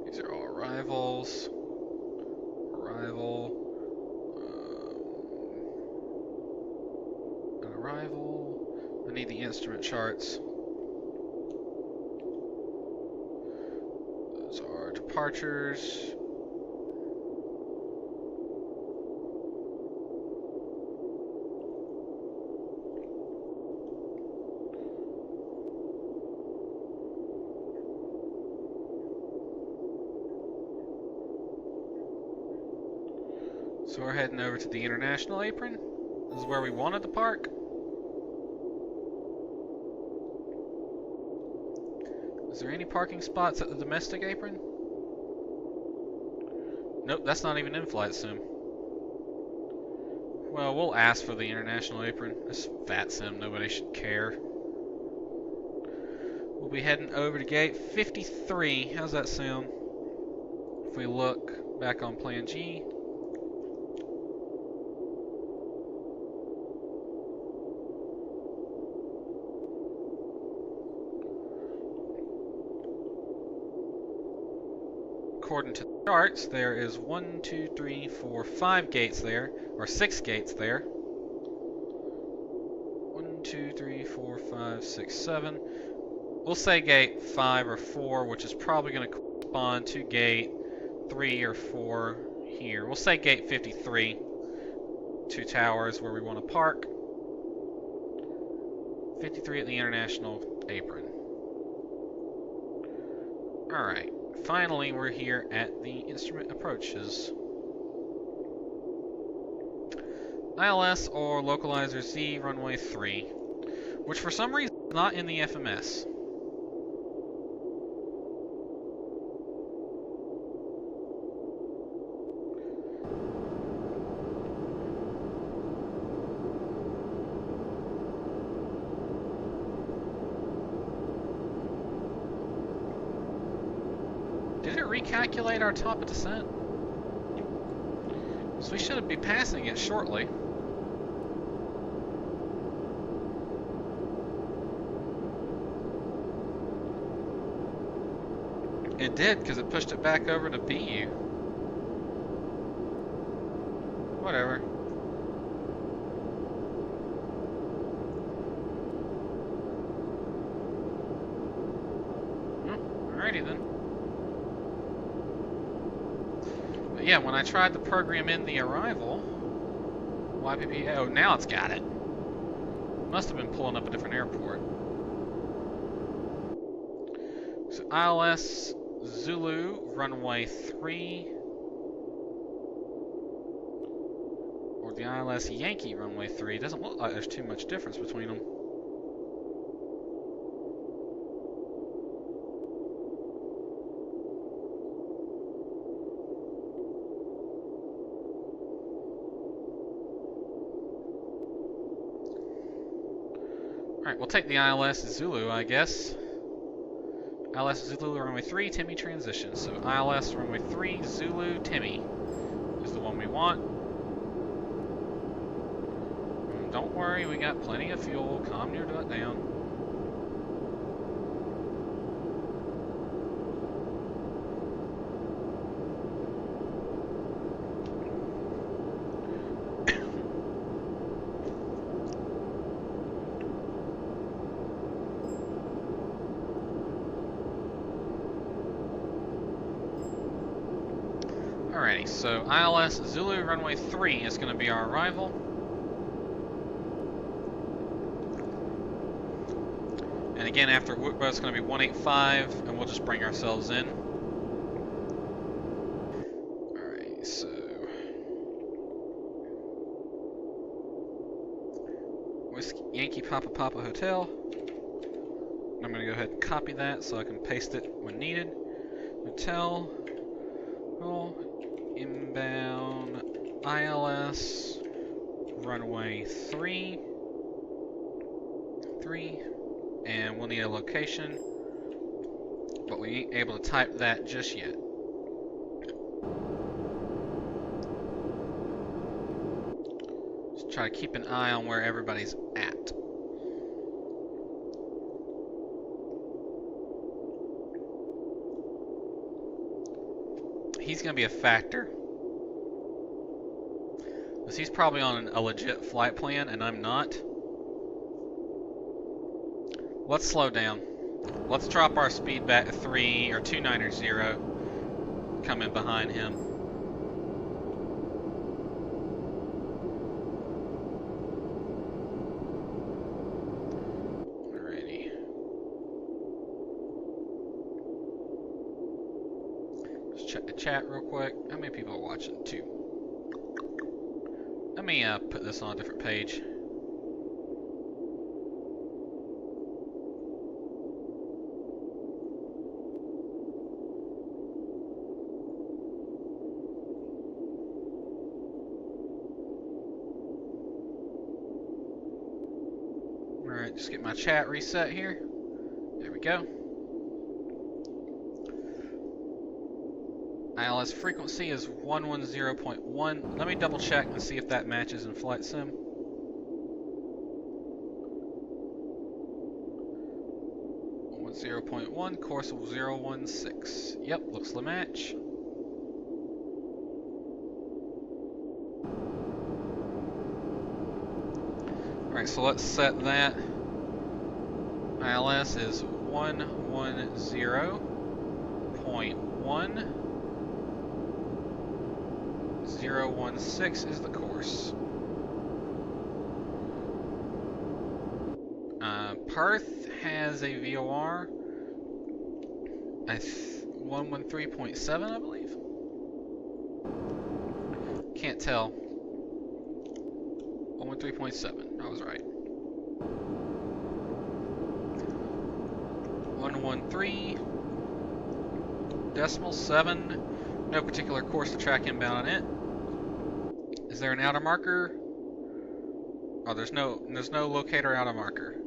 These are all arrivals. Arrival. arrival. I need the instrument charts. Those are departures. So we're heading over to the international apron. This is where we wanted to park. Is there any parking spots at the domestic apron? Nope, that's not even in flight sim. Well, we'll ask for the international apron. It's VATSIM, nobody should care. We'll be heading over to gate 53. How's that sound? If we look back on plan G. According to the charts, there is 1, 2, 3, 4, 5 gates there, or 6 gates there. 1, 2, 3, 4, 5, 6, 7. We'll say gate 5 or 4, which is probably going to correspond to gate 3 or 4 here. We'll say gate 53, 2 towers where we want to park. 53 at the international apron. Alright. Finally, we're here at the instrument approaches. ILS or localizer Z runway 3, which for some reason is not in the FMS. Did it recalculate our top of descent? So we should be passing it shortly. It did, because it pushed it back over to BU. Whatever. Alrighty then. But yeah, when I tried to program in the arrival, YPP, oh, now it's got it. Must have been pulling up a different airport. So ILS Zulu runway 3, or the ILS Yankee runway 3. Doesn't look like there's too much difference between them. Alright, we'll take the ILS Zulu, I guess. ILS Zulu runway 3, Timmy transition. So ILS runway 3, Zulu, Timmy is the one we want. Don't worry, we got plenty of fuel. Calm your butt down. Alrighty, so ILS Zulu runway 3 is going to be our arrival. And again, after Wookbo, it's going to be 185, and we'll just bring ourselves in. Alright, so Whiskey Yankee Papa Papa Hotel. I'm going to go ahead and copy that so I can paste it when needed. Hotel. Roll. Inbound ILS runway 3, and we'll need a location, but we ain't able to type that just yet. Just try to keep an eye on where everybody's at. He's going to be a factor. Because he's probably on a legit flight plan, and I'm not. Let's slow down. Let's drop our speed back to 290. Come in behind him. Alrighty. Just check the chat real quick. How many people are watching? 2. Let me put this on a different page. Alright, just get my chat reset here. There we go. ILS frequency is 110.1. Let me double check and see if that matches in flight sim. 110.1, course 016. Yep, looks the match. Alright, so let's set that. ILS is 110.1. 016 is the course. Perth has a VOR. 113.7, I believe. Can't tell. 113.7. I was right. 113.7. No particular course to track inbound on it. Is there an outer marker? Oh, there's no locator outer marker.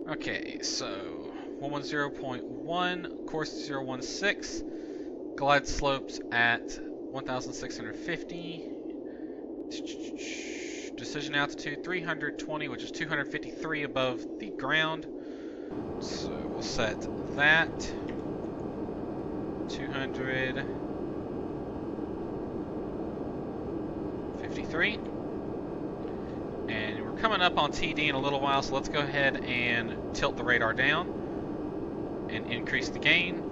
Okay, so 110.1, course 016, glide slopes at 1,650, decision altitude 320, which is 253 above the ground. So we'll set that 253. And we're coming up on TD in a little while, so let's go ahead and tilt the radar down and increase the gain.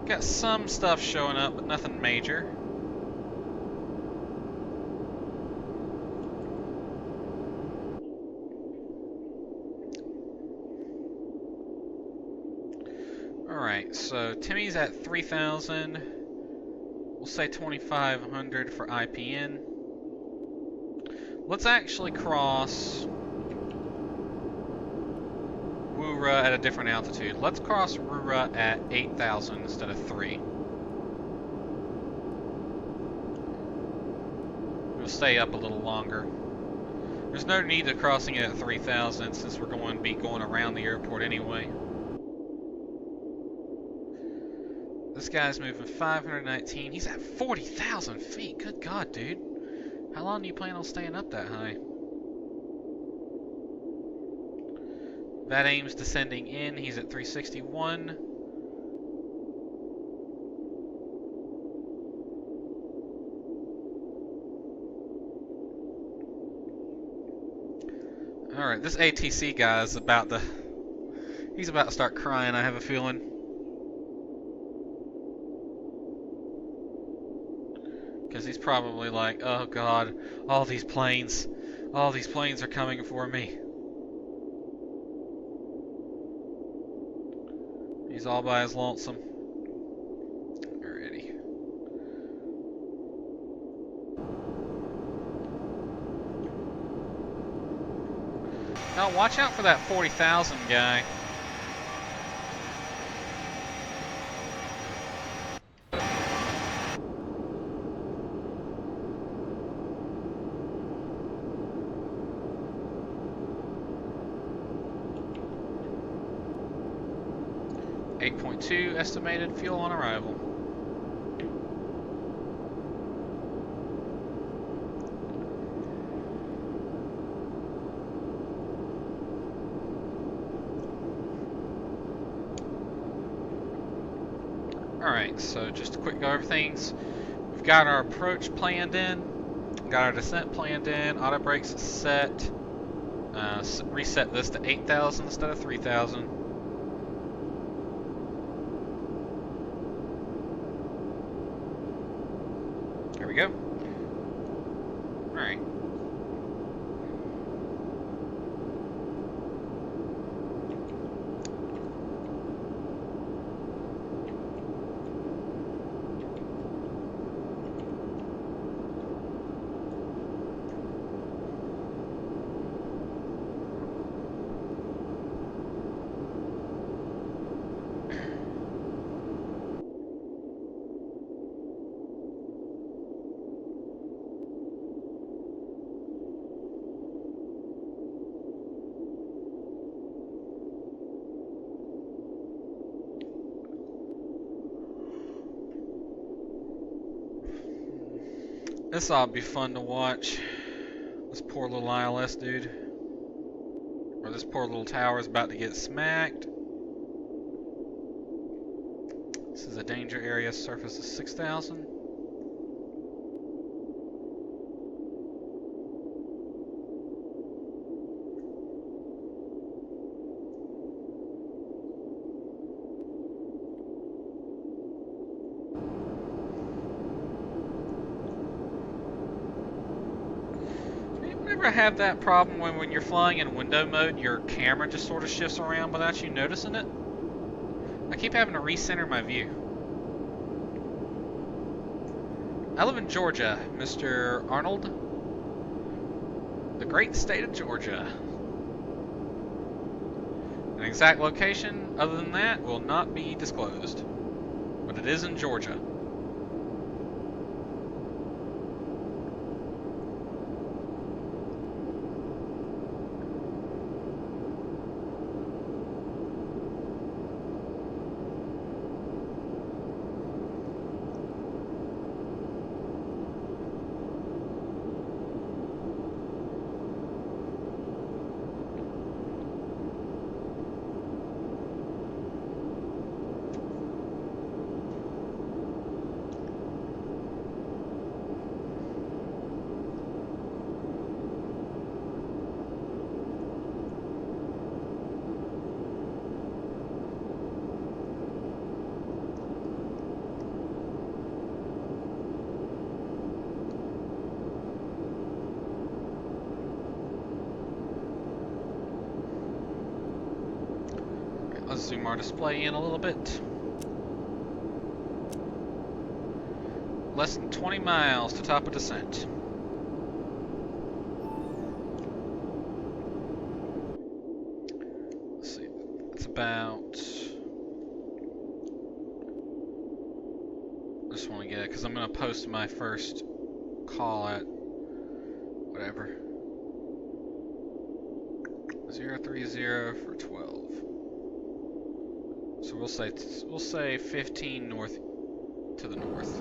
Got some stuff showing up, but nothing major. Alright, so Timmy's at 3,000. We'll say 2,500 for IPN. Let's actually cross Woora at a different altitude. Let's cross Woora at 8,000 instead of 3. We'll stay up a little longer. There's no need to crossing it at 3,000 since we're going to be going around the airport anyway. This guy's moving 519. He's at 40,000 feet. Good God, dude. How long do you plan on staying up that high? VATSIM's descending in. He's at 361. Alright, this ATC guy is about to... He's about to start crying, I have a feeling. Because he's probably like, oh God, all these planes are coming for me. He's all by his lonesome. Alrighty. Now watch out for that 40,000 guy. .2 estimated fuel on arrival. Alright, so just to quick go over things. We've got our approach planned in, got our descent planned in, auto brakes set. Reset this to 8,000 instead of 3,000. There we go. Alright. This ought to be fun to watch. This poor little ILS dude. Or this poor little tower is about to get smacked. This is a danger area, surface is 6,000. Ever have that problem when you're flying in window mode, your camera just sort of shifts around without you noticing it? I keep having to recenter my view. I live in Georgia, Mr. Arnold. The great state of Georgia. An exact location, other than that, will not be disclosed. But it is in Georgia. Let's zoom our display in a little bit. Less than 20 miles to top of descent. Let's see, it's about... I just want to get it, because I'm going to post my first call at whatever. 030 for 12. So we'll say 15 north to the north.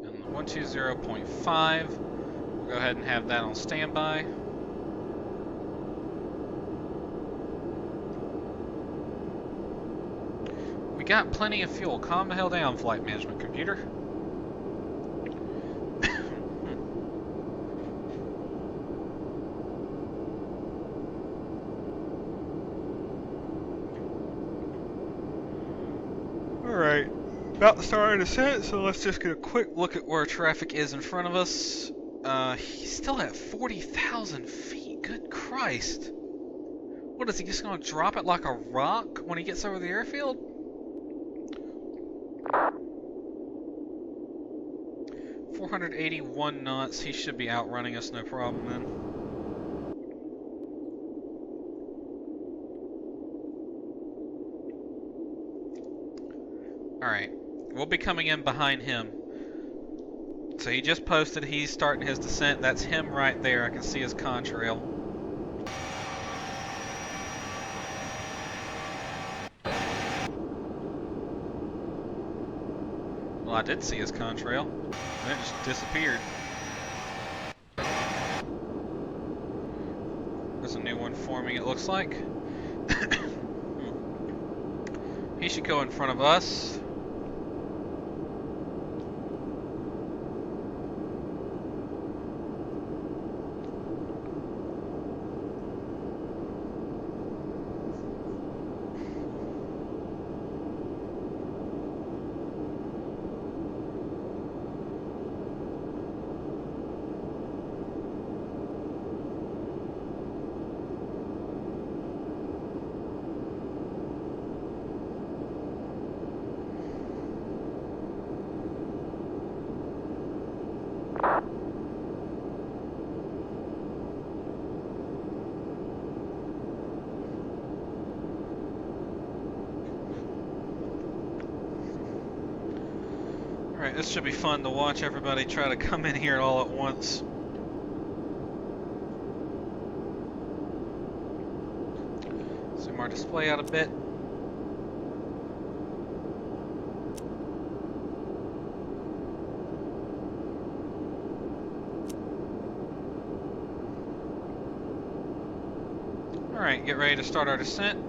And 120.5. We'll go ahead and have that on standby. We got plenty of fuel. Calm the hell down, flight management computer. Alright, about to start our descent, so let's just get a quick look at where traffic is in front of us. He's still at 40,000 feet. Good Christ. What, is he just going to drop it like a rock when he gets over the airfield? .481 knots. He should be outrunning us, no problem then. Alright, we'll be coming in behind him. So he just posted he's starting his descent. That's him right there. I can see his contrail. Well, I did see his contrail. And it just disappeared. There's a new one forming, it looks like. He should go in front of us. This should be fun to watch everybody try to come in here all at once. Zoom our display out a bit. Alright, get ready to start our descent.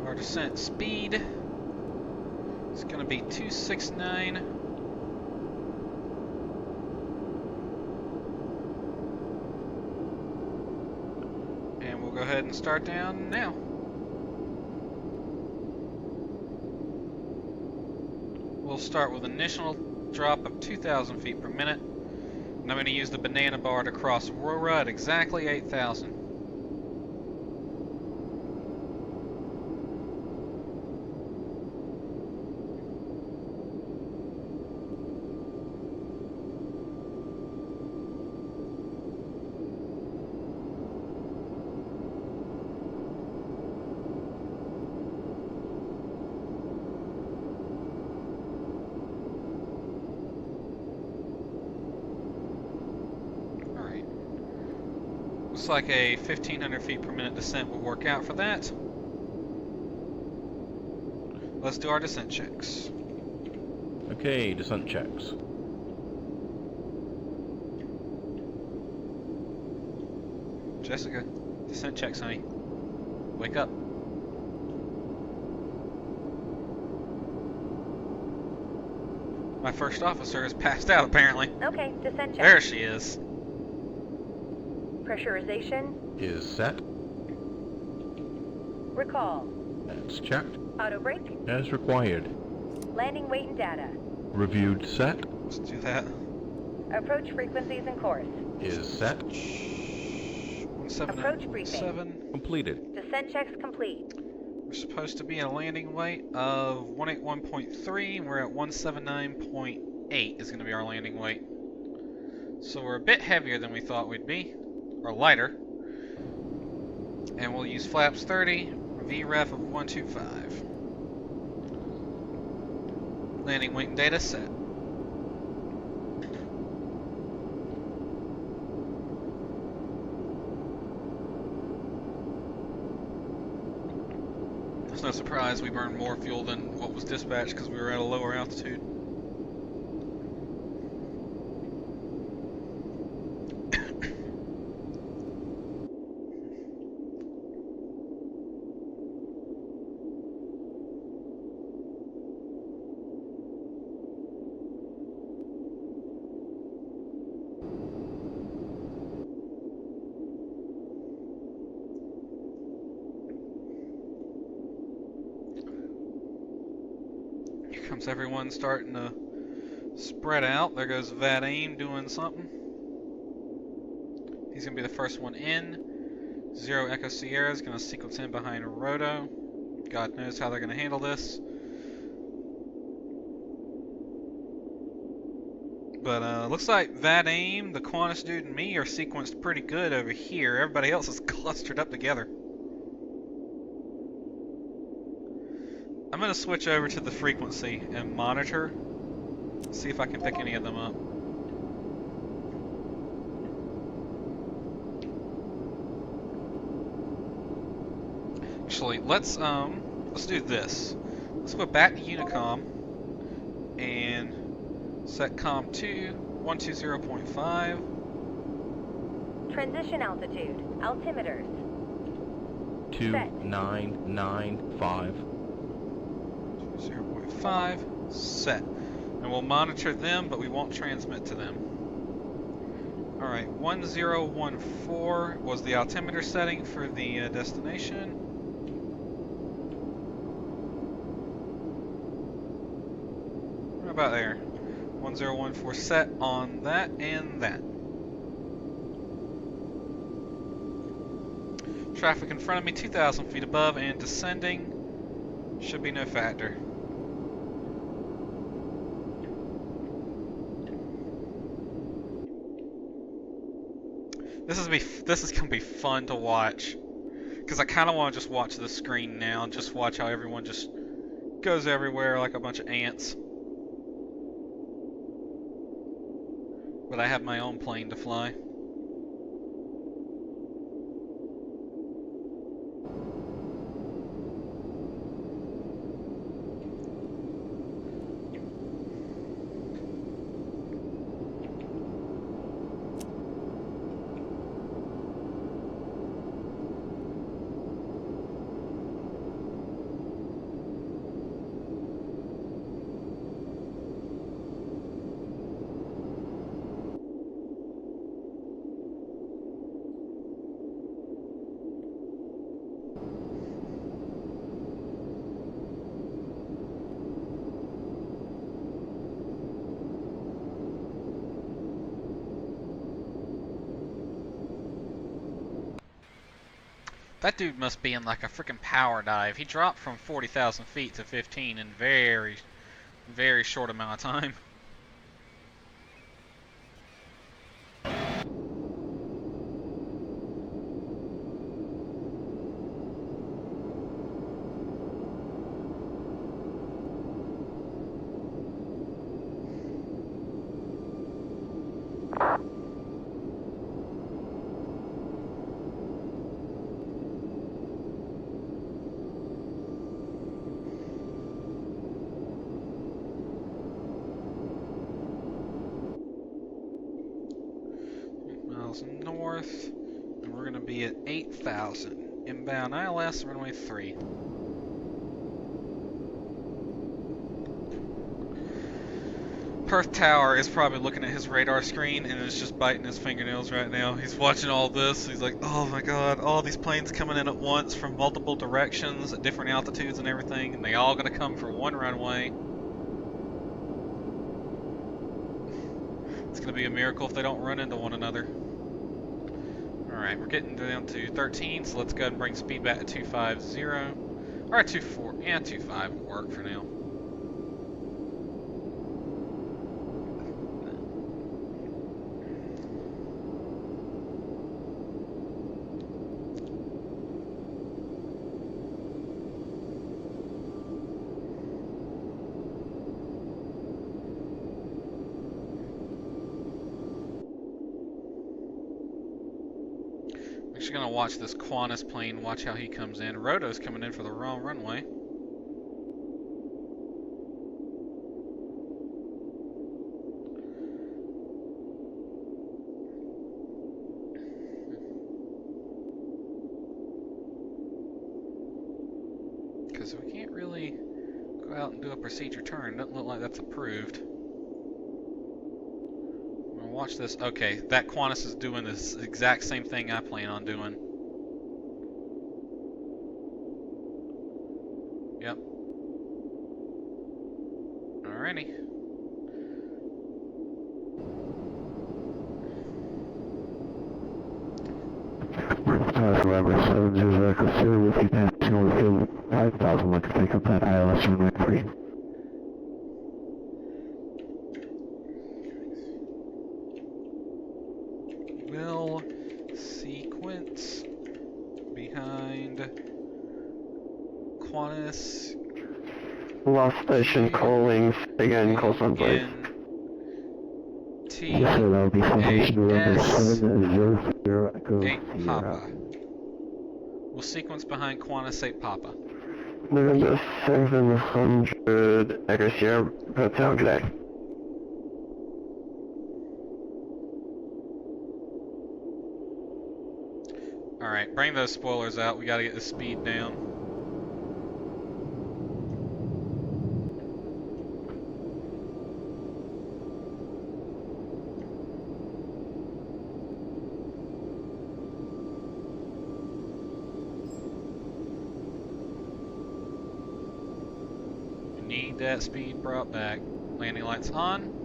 Our descent speed is going to be 269. And we'll go ahead and start down now. We'll start with an initial drop of 2,000 feet per minute. And I'm going to use the banana bar to cross Aurora at exactly 8,000. Looks like a 1,500 feet per minute descent will work out for that. Let's do our descent checks. Okay, descent checks. Jessica, descent checks, honey. Wake up. My first officer has passed out, apparently. Okay, descent check. There she is. Pressurization. Is set. Recall. That's checked. Auto brake. As required. Landing weight and data. Reviewed set. Let's do that. Approach frequencies and course. Is set. 1797. Approach briefing. Completed. Descent checks complete. We're supposed to be at a landing weight of 181.3, and we're at 179.8 is going to be our landing weight. So we're a bit heavier than we thought we'd be, or lighter. And we'll use flaps 30, VREF of 125. Landing weight and data set. It's no surprise we burned more fuel than what was dispatched because we were at a lower altitude. Comes everyone starting to spread out. There goes VATSIM doing something. He's going to be the first one in. Zero Echo Sierra is going to sequence in behind Roto. God knows how they're going to handle this. But looks like VATSIM, the Qantas dude, and me are sequenced pretty good over here. Everybody else is clustered up together. I'm going to switch over to the frequency and monitor, see if I can pick any of them up. Actually, let's do this. Let's go back to Unicom and set COM 2 120.5. Transition altitude. Altimeters. 2995. 0.5 set, and we'll monitor them, but we won't transmit to them. Alright, 1014 was the altimeter setting for the destination. Right about there. 1014 set on that and that. Traffic in front of me 2,000 feet above and descending. Should be no factor. This is gonna be fun to watch. Because I kind of want to just watch the screen now and just watch how everyone just goes everywhere like a bunch of ants. But I have my own plane to fly. That dude must be in like a freaking power dive. He dropped from 40,000 feet to 15 in very, very short amount of time. Miles north, and we're going to be at 8,000. Inbound ILS, runway 3. Perth Tower is probably looking at his radar screen and is just biting his fingernails right now. He's watching all this. He's like, oh my god, all these planes coming in at once from multiple directions at different altitudes and everything, and they all gonna come from one runway. It's gonna be a miracle if they don't run into one another. Alright, we're getting down to 13, so let's go ahead and bring speed back to 250. Or 24, yeah, 25 will work for now. Actually gonna watch this Qantas plane, watch how he comes in. Roto's coming in for the wrong runway. Because we can't really go out and do a procedure turn. Doesn't look like that's approved. I'm gonna watch this. Okay, that Qantas is doing this exact same thing I plan on doing. Yep. Alrighty. November 70 consider with you at 5,000 like to take up that ILS runway 3. Will sequence behind Qantas. Lost station calling again, call on please. T Yes sir, that will be Foundation November S 700 Echo 8 Papa. Sierra. We'll sequence behind Qantas 8 Papa. November 700 Echo Sierra, Hotel, good day. Alright, bring those spoilers out. We gotta get the speed down. Need that speed brought back. Landing lights on.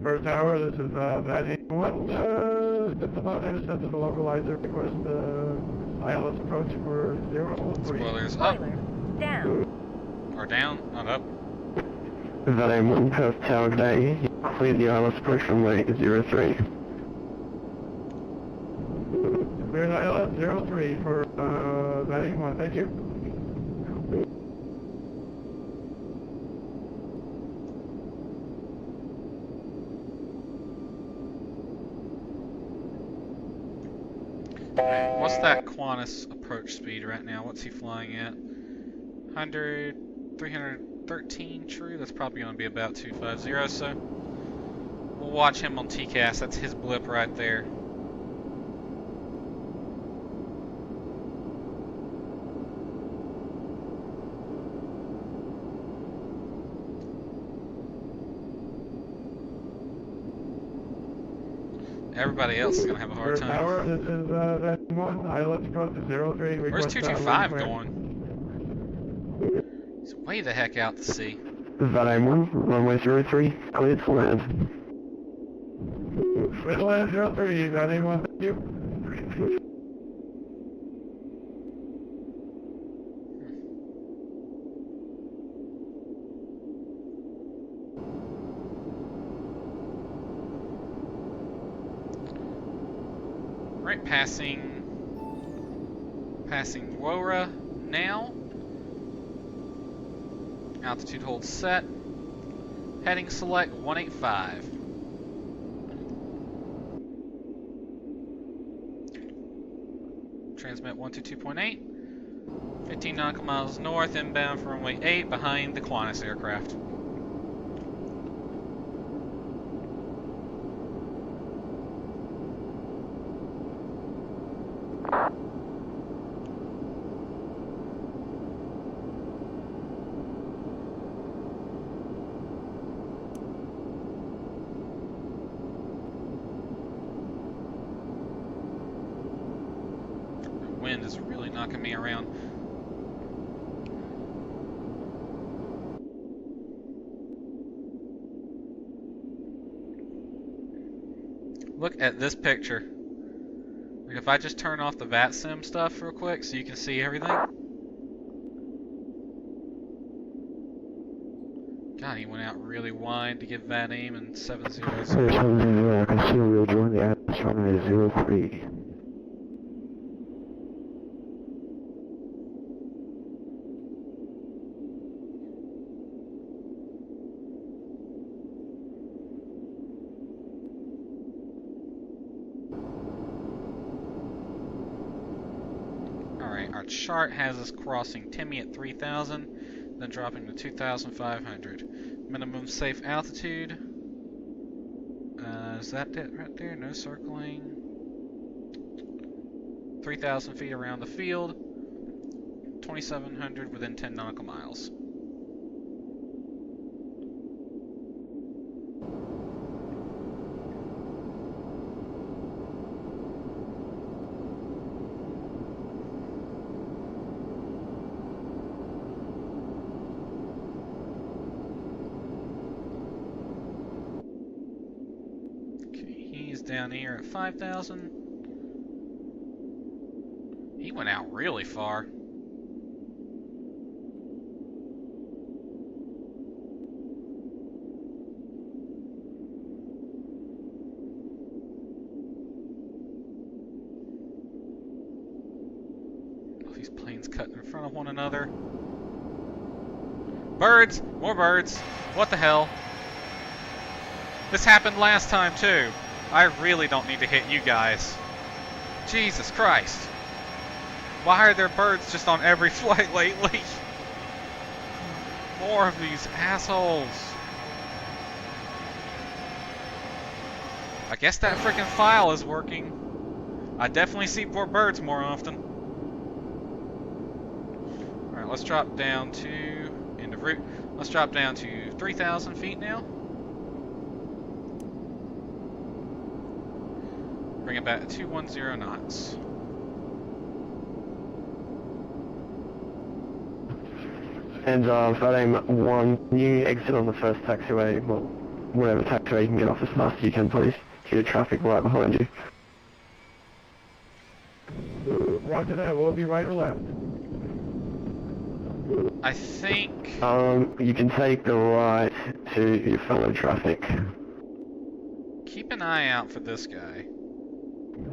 First tower, this is VATSIM 1. This is about intercept of the localizer. Request ILS approach for 03. Spoilers up. Spoiler down. Or down, not up. VATSIM 1, First Tower today. Complete the ILS approach from way 03. Clear ILS 03 for VATSIM 1, thank you. What's that Qantas approach speed right now? What's he flying at? 100, 313, true. That's probably going to be about 250, so we'll watch him on TCAS. That's his blip right there. Everybody else is going to have a hard time. Tower, this is VATSIM 1, ILS approach to 03. Where's 225 going? He's way the heck out to sea. VATSIM 1, runway 03, cleared to land. Cleared to land 03, VATSIM 1, thank you. Right, passing Wora now. Altitude hold set. Heading select 185. Transmit 122.8. 15 nautical miles north, inbound for runway 8 behind the Qantas aircraft. Wind is really knocking me around. Look at this picture. Like if I just turn off the VATSIM stuff real quick so you can see everything. God, he went out really wide to give that aim and 70. 700, I can see we'll join the Atlas runway 03. Alright, our chart has us crossing Timmy at 3,000, then dropping to 2,500. Minimum safe altitude. Is that it right there? No circling. 3,000 feet around the field. 2,700 within 10 nautical miles. Down here at 5,000. He went out really far. Oh, these planes cutting in front of one another. Birds! More birds! What the hell? This happened last time too. I really don't need to hit you guys. Jesus Christ. Why are there birds just on every flight lately? More of these assholes. I guess that frickin' file is working. I definitely see poor birds more often. Alright, let's drop down to... end of route. Let's drop down to 3,000 feet now. Bring it back to 210 knots. And VATSIM 1, you exit on the first taxiway, well, whatever taxiway you can get off as fast as you can, please. Due to traffic right behind you. Roger that, will it be right or left? I think... You can take the right to your fellow traffic. Keep an eye out for this guy.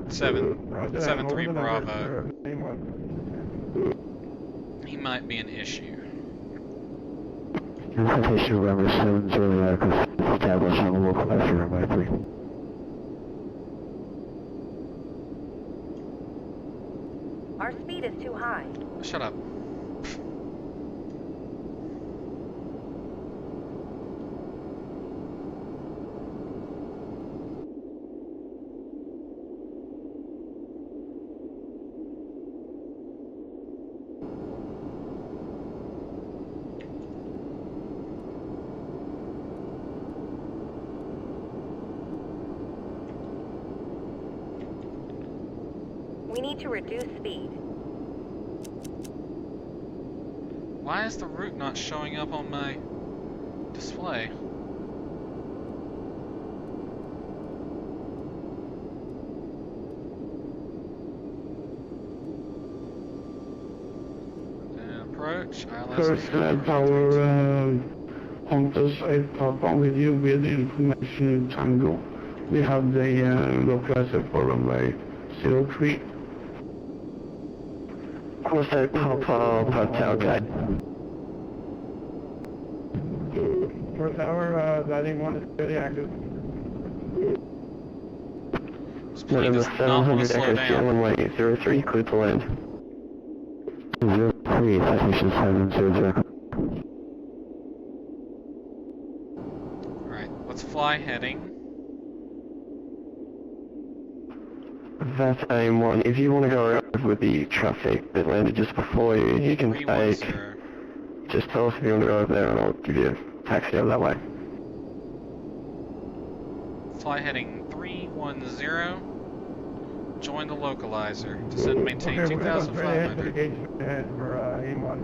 Roger that, 7-3 over the Bravo. numbers, same one. He might be an issue. Invitation runway 7 Charlie Echo established on the localizer runway 3. Our speed is too high. Shut up. We need to reduce speed. Why is the route not showing up on my display? And approach, ILS. First tower, Qantas 8 with you with information Tango. We have the localizer for runway 03. Also, Papa per tailgate. First tower, landing 1 is clearly active. This plane November does not want to 700 slow Echo down. Sierra runway 03, clear to land. 03, citation 700. Alright, let's fly heading. That's AIM-1. If you want to go around with the traffic that landed just before you, you can take... 310. Just tell us if you want to go over there and I'll give you a taxi over that way. Fly heading 310. Join the localizer. Descend and maintain Okay, we're going straight ahead to the 2,500. gate ahead for AIM-1.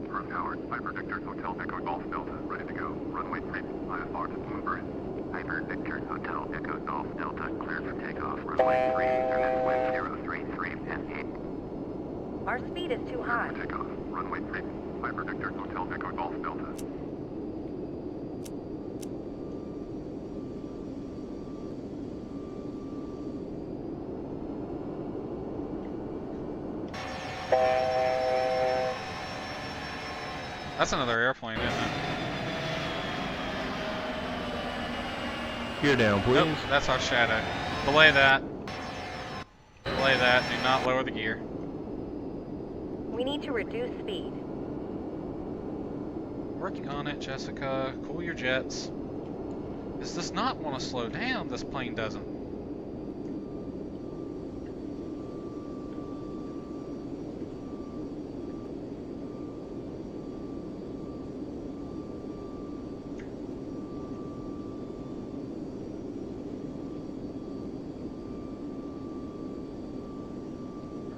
From Howard, Piper Victor, Hotel Echo Golf Delta, ready to go. Runway 3, IFR to Bloomberg. Piper Victor, Hotel Echo Golf Delta, cleared for takeoff. Runway 3, Internet wind 033 and 8. Our speed is too high. For takeoff. Runway 3, Piper Victor, Hotel Echo Golf Delta. That's another airplane, isn't it? Gear down, please. Nope, that's our shadow. Belay that. Belay that. Do not lower the gear. We need to reduce speed. Working on it, Jessica. Cool your jets. This does not want to slow down. This plane doesn't.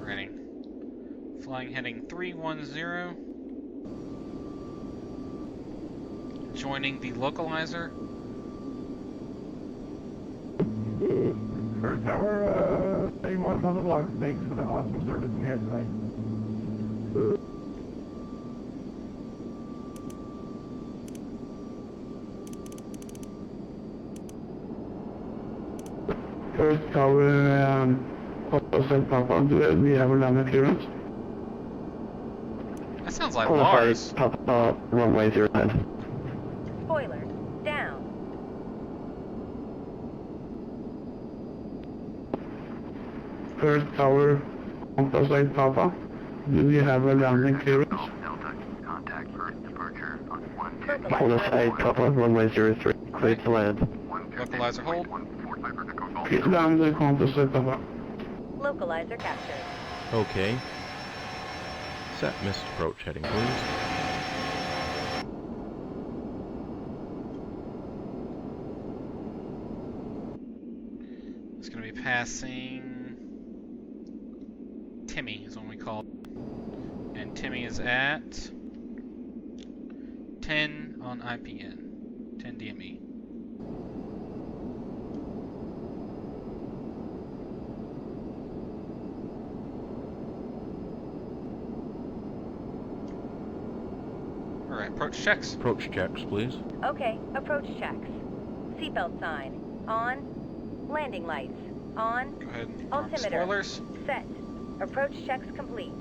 Ready. Flying heading 310. Joining the localizer. First tower, AIM-1 on the block. Thanks for the awesome service in here tonight. First tower, Hotel Papa, we have a landing clearance. That sounds like Qualify Lars. Papa runway 09. Spoilers, down. First tower, Hotel Papa, do we have a landing clearance? Golf Delta, contact first departure on 110. Qantas 8 Papa runway 03, clear to land. Localizer hold. 114 Piper Echo Golf Please land the Hotel Papa. Localizer captured. Okay. Set missed approach heading, please. It's going to be passing Timmy is what we call it. And Timmy is at 10 on IPN. 10 DME. Alright, approach checks. Approach checks, please. Okay, approach checks. Seatbelt sign. On. Landing lights. On. Go ahead and arm Altimeter. spoilers. Set. Approach checks complete.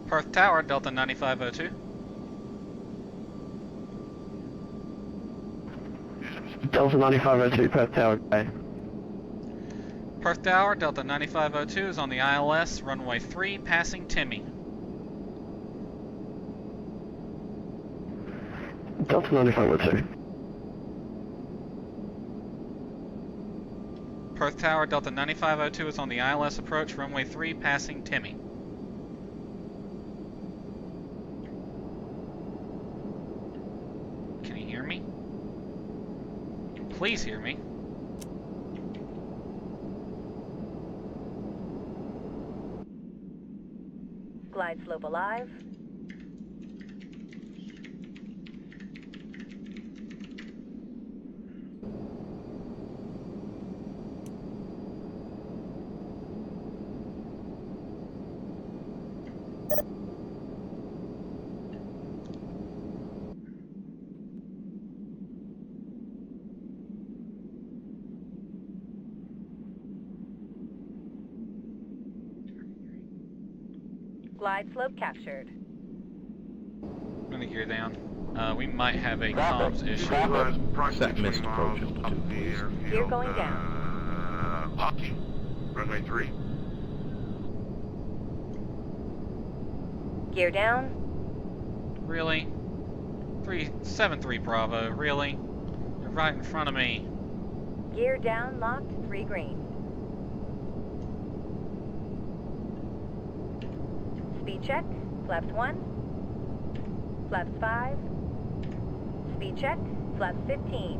Perth Tower, Delta 9502. Delta 9502, Perth Tower, okay. Perth Tower, Delta 9502 is on the ILS, runway 3, passing Timmy. Delta 9502. Perth Tower, Delta 9502 is on the ILS approach, runway 3, passing Timmy. Can you hear me? Please hear me. Glide slope alive. Glide slope captured. I'm gonna gear down. We might have a comms issue. Set missed approach altitude, please. Gear going down. Hockey. Runway 3. Gear down. Really? 373 Bravo, really? You're right in front of me. Gear down, locked, 3 green. Speed check, flaps 1, flaps 5, speed check, flaps 15.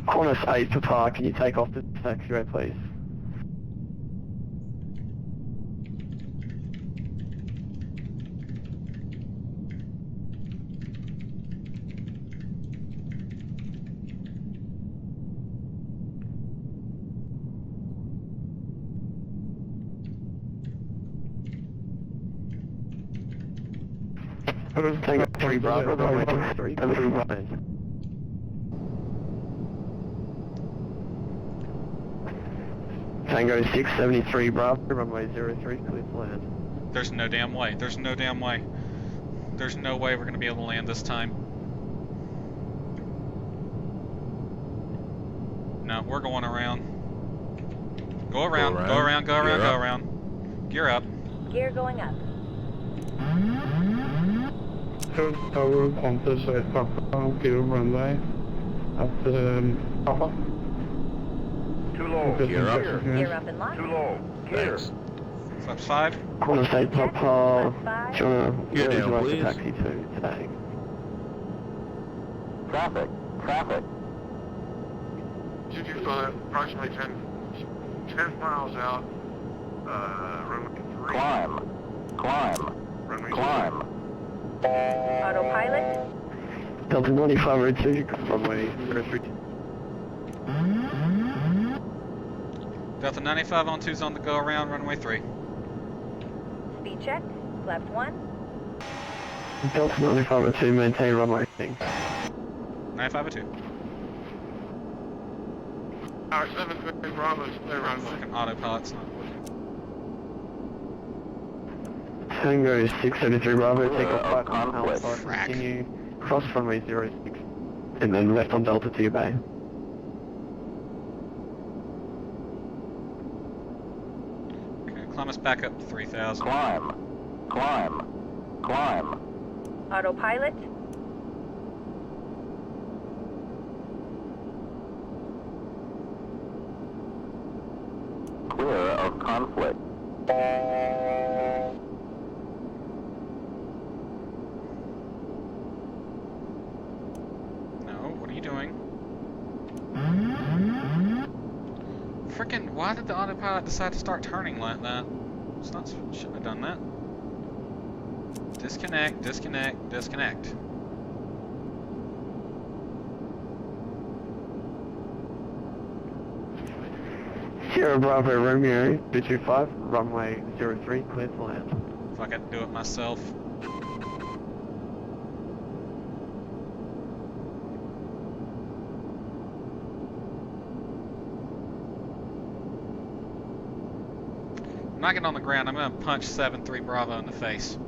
Corner 8 for park, can you take off the taxiway, please? Tango 3 Bravo, runway 3, come through runway. Tango 673 Bravo, runway 03, clear to land. There's no damn way. There's no damn way. There's no way we're gonna be able to land this time. No, we're going around. Go around, go around, go around, go around. Gear up. Gear going up. Perth Tower, Qantas 8 Papa, clear runway at Papa. Too low. Gear up. Gear up and locked. Too low. Gear. Flaps 5. Corner 8 Papa, Flaps 5. do you wanna, Gear where would down, you like please. the taxi to today? Traffic. Traffic. 225, approximately 10 miles out. Runway 3. Climb. Climb. Runway 3. Climb. Autopilot. Delta 9502, runway 03. Delta 95 on 2's on the go around, runway 3. Speed check, flaps 1. Delta 9502, maintain runway thing. 9502. Alright, 73 Bravo, clear runway. Fucking autopilot's not working. Tango 673 Bravo, take off right on conflict. outside, Frack. continue, cross runway 06, and then left on Delta to your bay. Okay, climb us back up to 3000. Climb. Autopilot. Clear of conflict. No, what are you doing? Frickin', why did the autopilot decide to start turning like that? It's not, shouldn't have done that. Disconnect, disconnect, disconnect. Sierra Bravo Romeo 225, runway 03, clear to land. If I could do it myself. I'm not getting on the ground, I'm gonna punch 7-3 Bravo in the face.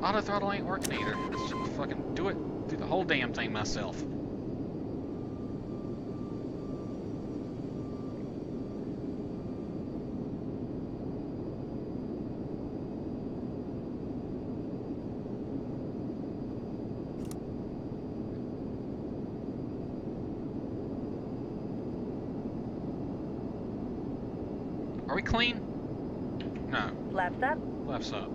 Auto throttle ain't working either. Let's just fucking do the whole damn thing myself. Are we clean? No. Flaps up. Left's up.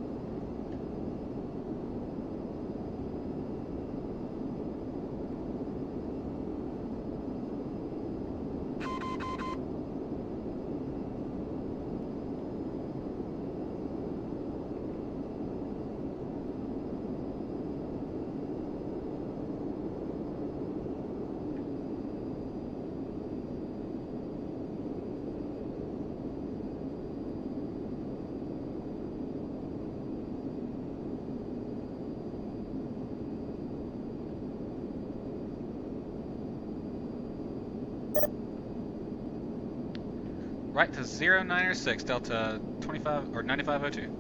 Right to 0906, Delta 25 or 9502.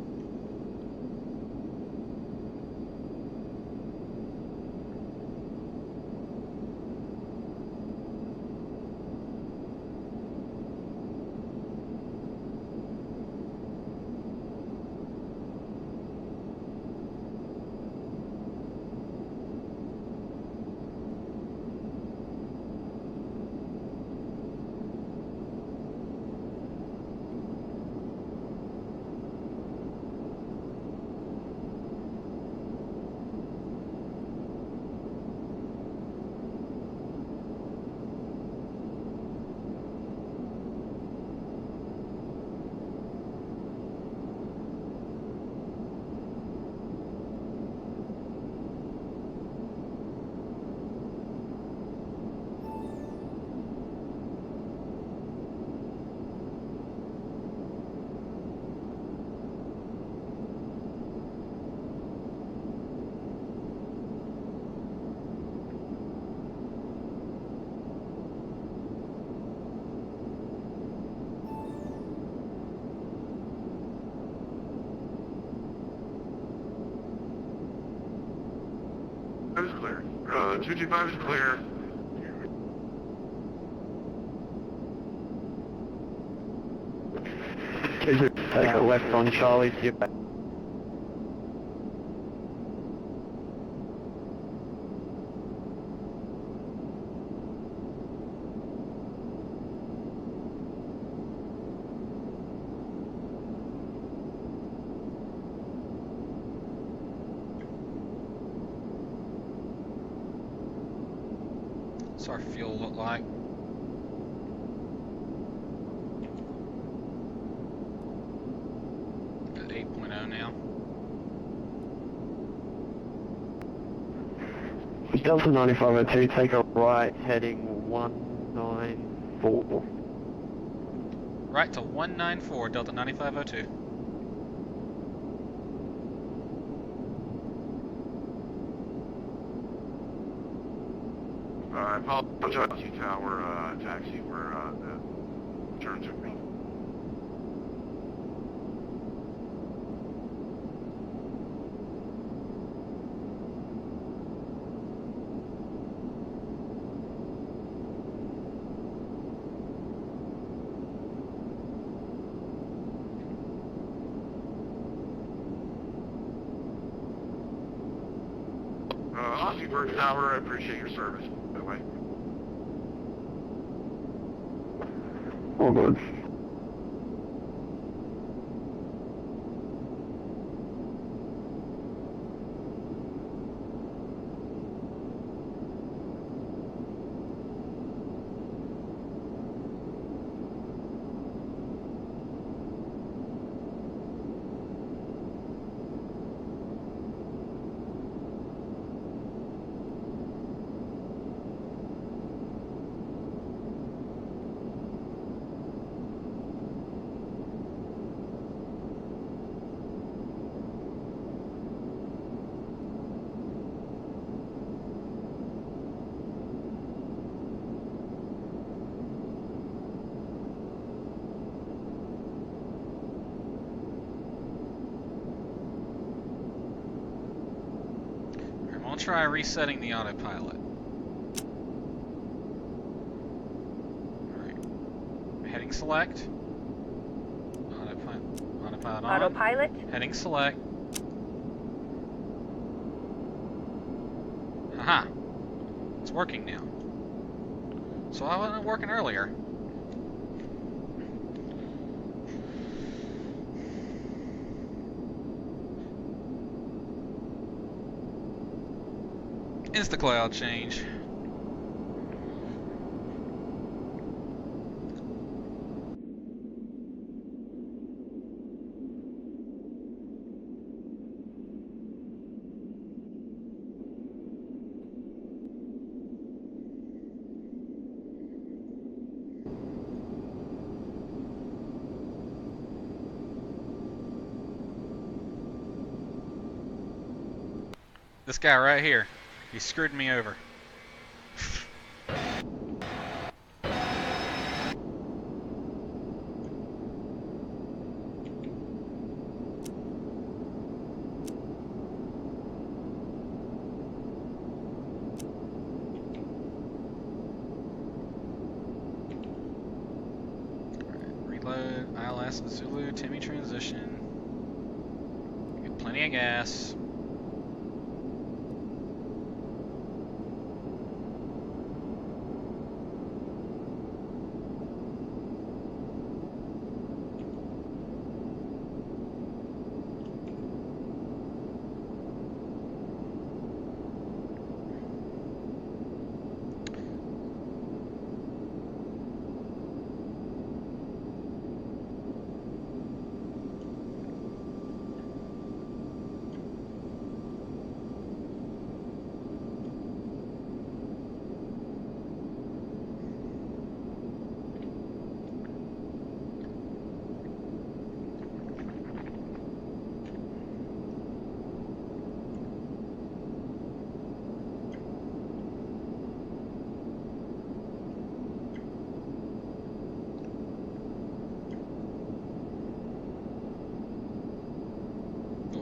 Is clear. 225 is clear. Take a left on Charlie to your back. What's our fuel look like? At 8.0 now. Delta 9502, take a right, heading 194. Right to 194, Delta 9502. I apologize, you tower, taxi, where, the turn took me. Ossieburg Tower, I appreciate your service, by the way. All good. I'm gonna try resetting the autopilot. Alright. Heading select. Autopilot on. Autopilot. Heading select. Haha. It's working now. So why wasn't it working earlier? Insta-cloud change. This guy right here, he screwed me over. Reload, ILS Zulu, Timmy transition. Get plenty of gas.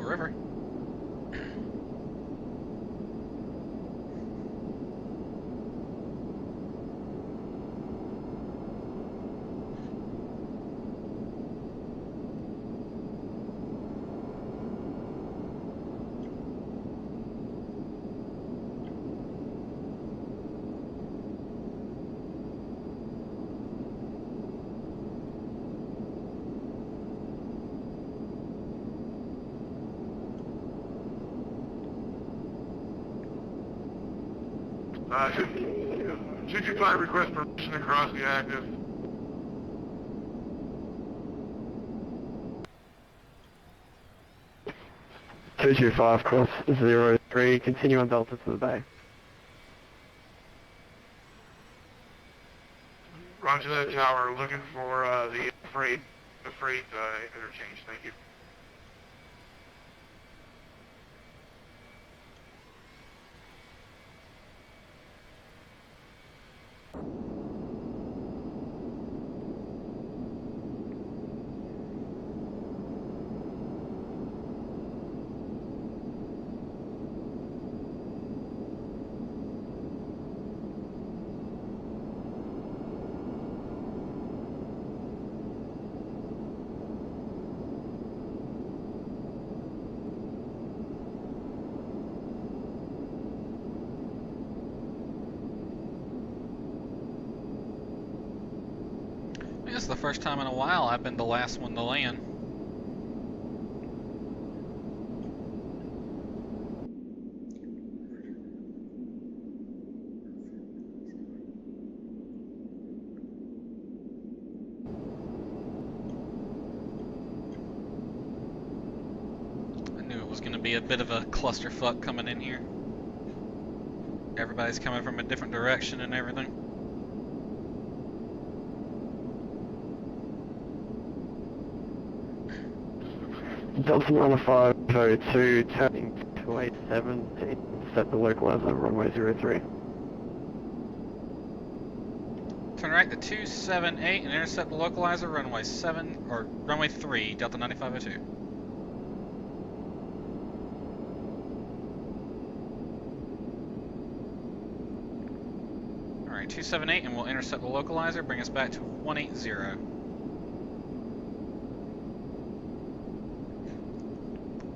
River. 225 request permission to cross the active. Two two five cross 03, continue on Delta to the bay. Roger that tower, looking for the freight interchange, thank you. I guess the first time in a while I've been the last one to land. I knew it was going to be a bit of a clusterfuck coming in here. Everybody's coming from a different direction and everything. Delta 9502, turning 287 to intercept the localizer runway 03. Turn right to 278 and intercept the localizer runway 7 or runway 3, Delta 9502. Alright, 278 and we'll intercept the localizer, bring us back to 180.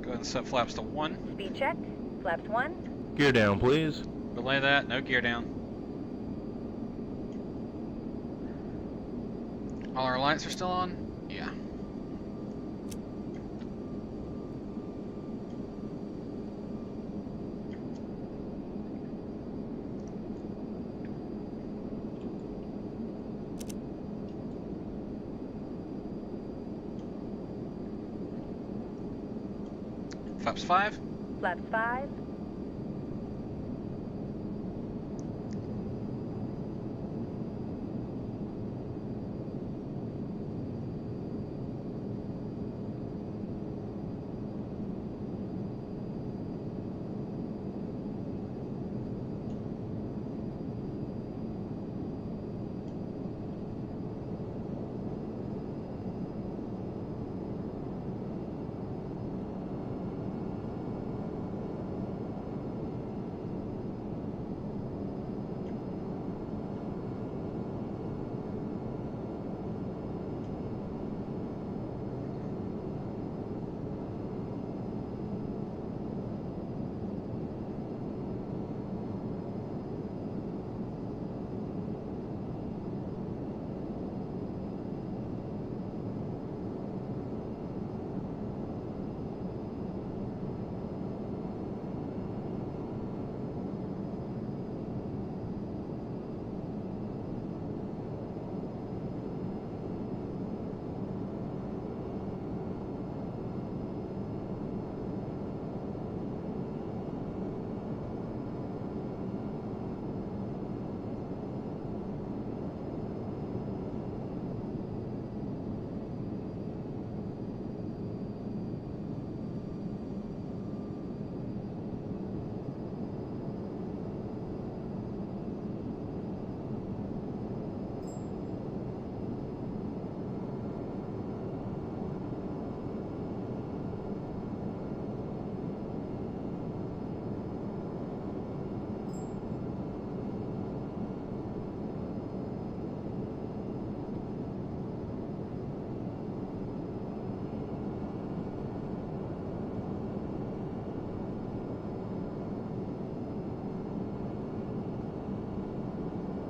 Go ahead and set flaps to 1. Speed check. Flaps 1. Gear down, please. Relay that, no gear down. All our lights are still on? Yeah. Flaps 5. Flaps 5.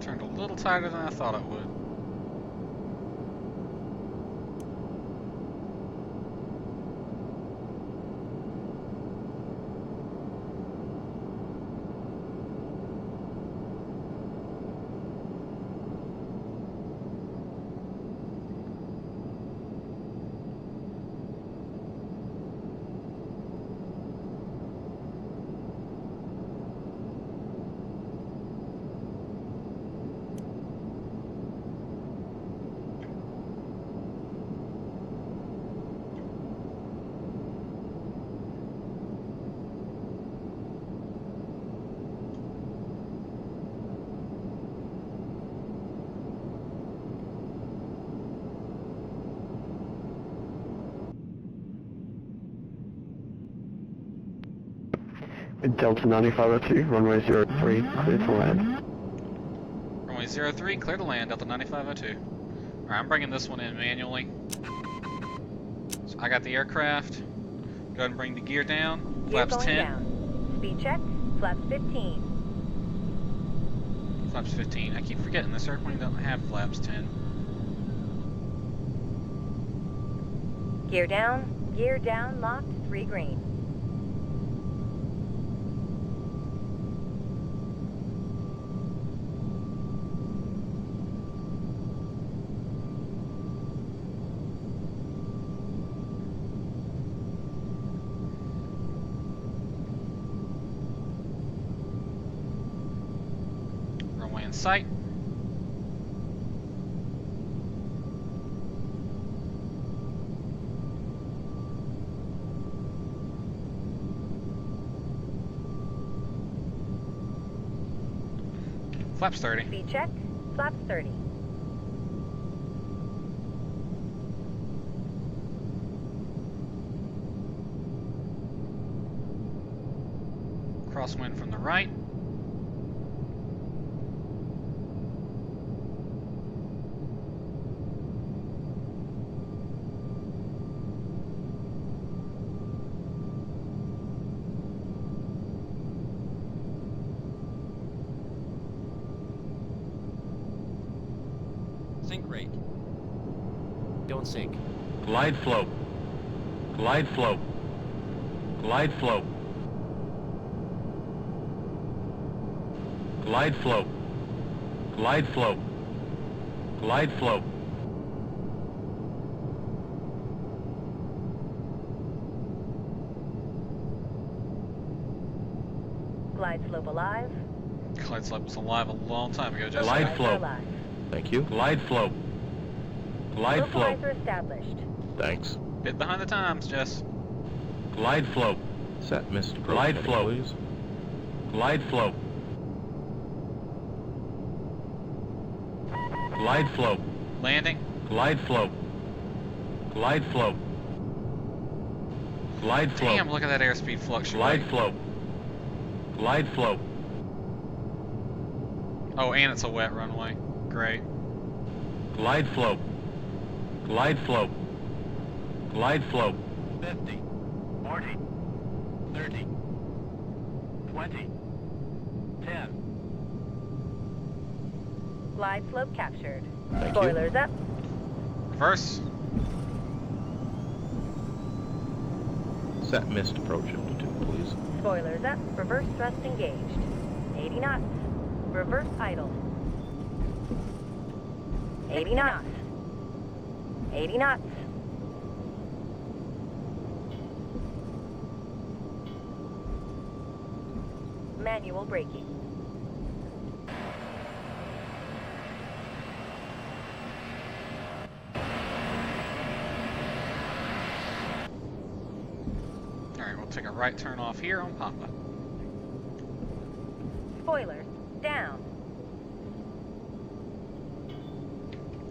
Turned a little tighter than I thought it would. Delta 9502, runway 03, clear to land. Runway 03, clear to land, Delta 9502. Alright, I'm bringing this one in manually. So I got the aircraft. Go ahead and bring the gear down. Gear Flaps going 10. down. Speed check. Flaps 15. Flaps 15. I keep forgetting this airplane doesn't have flaps 10. Gear down. Gear down. Locked. 3 green. Runway in sight. Flaps 30. Speed check. Flaps 30. Crosswind from the right. Sink rate. Don't sink. Glide slope. Glide slope. Glide slope. Glide slope. Glide slope. Glide slope. Glide slope alive. Glide slope was alive a long time ago, Jessica. Glide Localizer slope. alive. Thank you. Glide slope. Glide slope. Localizer established. Thanks. Bit behind the times, Jess. Glide slope. Set missed approach Glide heading, slope. please. Glide slope. Glide slope. Landing. Glide slope. Glide slope. Glide slope. Damn, look at that airspeed fluctuate. Glide slope. Glide slope. Oh, and it's a wet runway. Great. Glide slope. Glide slope. Glide slope. 50, 40, 30, 20, 10. Glide slope captured. Thank you. Spoilers up. Reverse. Set missed approach altitude, please. Spoilers up. Reverse thrust engaged. 80 knots. Reverse idle. 80 knots. 80 knots. Manual braking. Alright, we'll take a right turn off here on Papa. Spoilers down.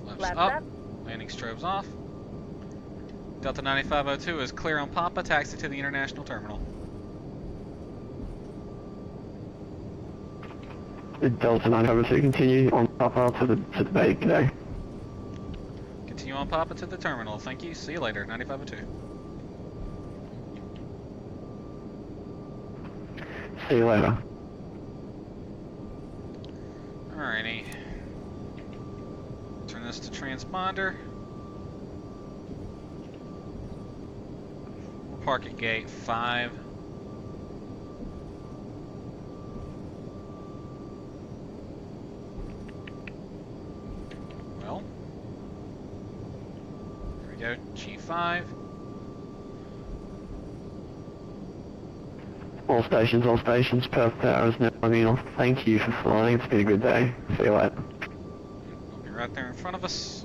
Flaps Flaps up. up. Landing strobes off. Delta 9502 is clear on Papa. Taxi to the international terminal. Delta 902, continue on Papa to the bay today. Continue on Papa to the terminal. Thank you. See you later. 9502. See you later. Alrighty. Turn this to transponder. We'll park at gate 5. Well. Here we go. G5. All stations, Perth Tower is now logging off. Thank you for flying, it's been a good day. See you later. We'll be right there in front of us.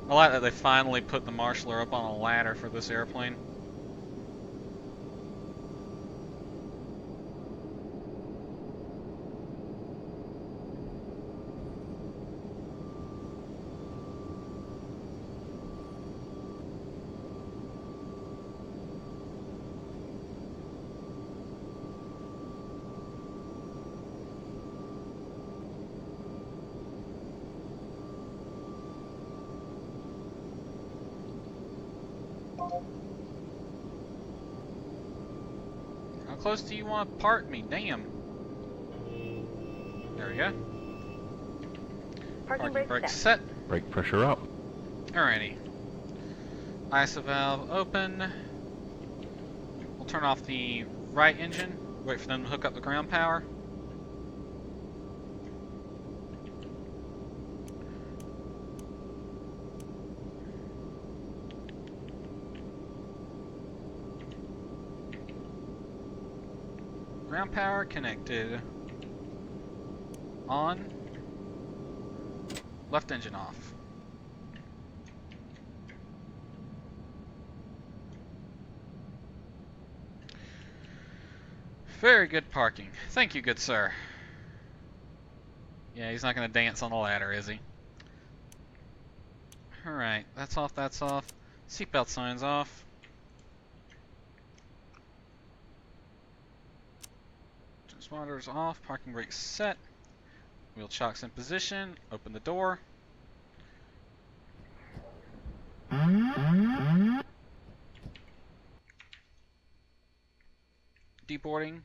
I like that they finally put the marshaller up on a ladder for this airplane. How close do you want to park me? Damn. There we go. Parking Parking brake brake set. set. Brake pressure up. Alrighty. ISO valve open. We'll turn off the right engine. Wait for them to hook up the ground power. Ground power connected. On. Left engine off. Very good parking. Thank you, good sir. Yeah, he's not going to dance on the ladder, is he? Alright, that's off, that's off. Seatbelt signs off. Transponders off, parking brakes set. Wheel chocks in position, open the door. Deboarding.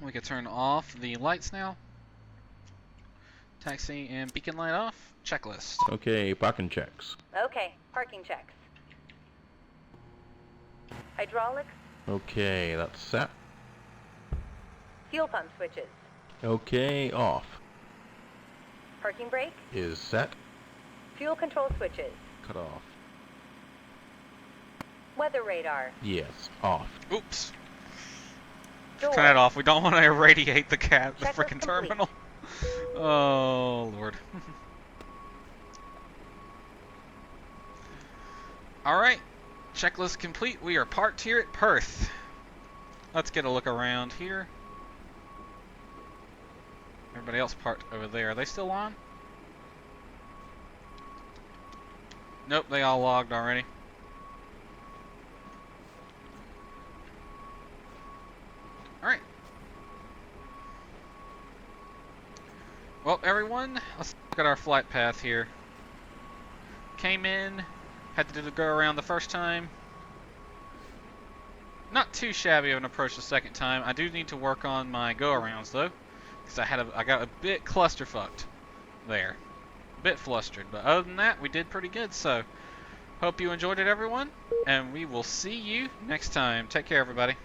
We can turn off the lights now. Taxi and beacon light off. Checklist. Okay, parking checks. Okay, parking checks. Hydraulics, Okay, that's set. fuel pump switches. Okay, off. Parking brake, Is set. fuel control switches. Cut off. Weather radar. Yes, off. Oops. Door. Turn it off. We don't want to irradiate the Checklist frickin' complete. terminal. Oh, Lord. Alright. Checklist complete. We are parked here at Perth. Let's get a look around here. Everybody else parked over there. Are they still on? Nope, they all logged already. Alright. Well, everyone, let's look at our flight path here. Came in, had to do the go around the first time. Not too shabby of an approach the second time. I do need to work on my go arounds though, because I got a bit clusterfucked there, a bit flustered. But other than that, we did pretty good. So, hope you enjoyed it, everyone, and we will see you next time. Take care, everybody.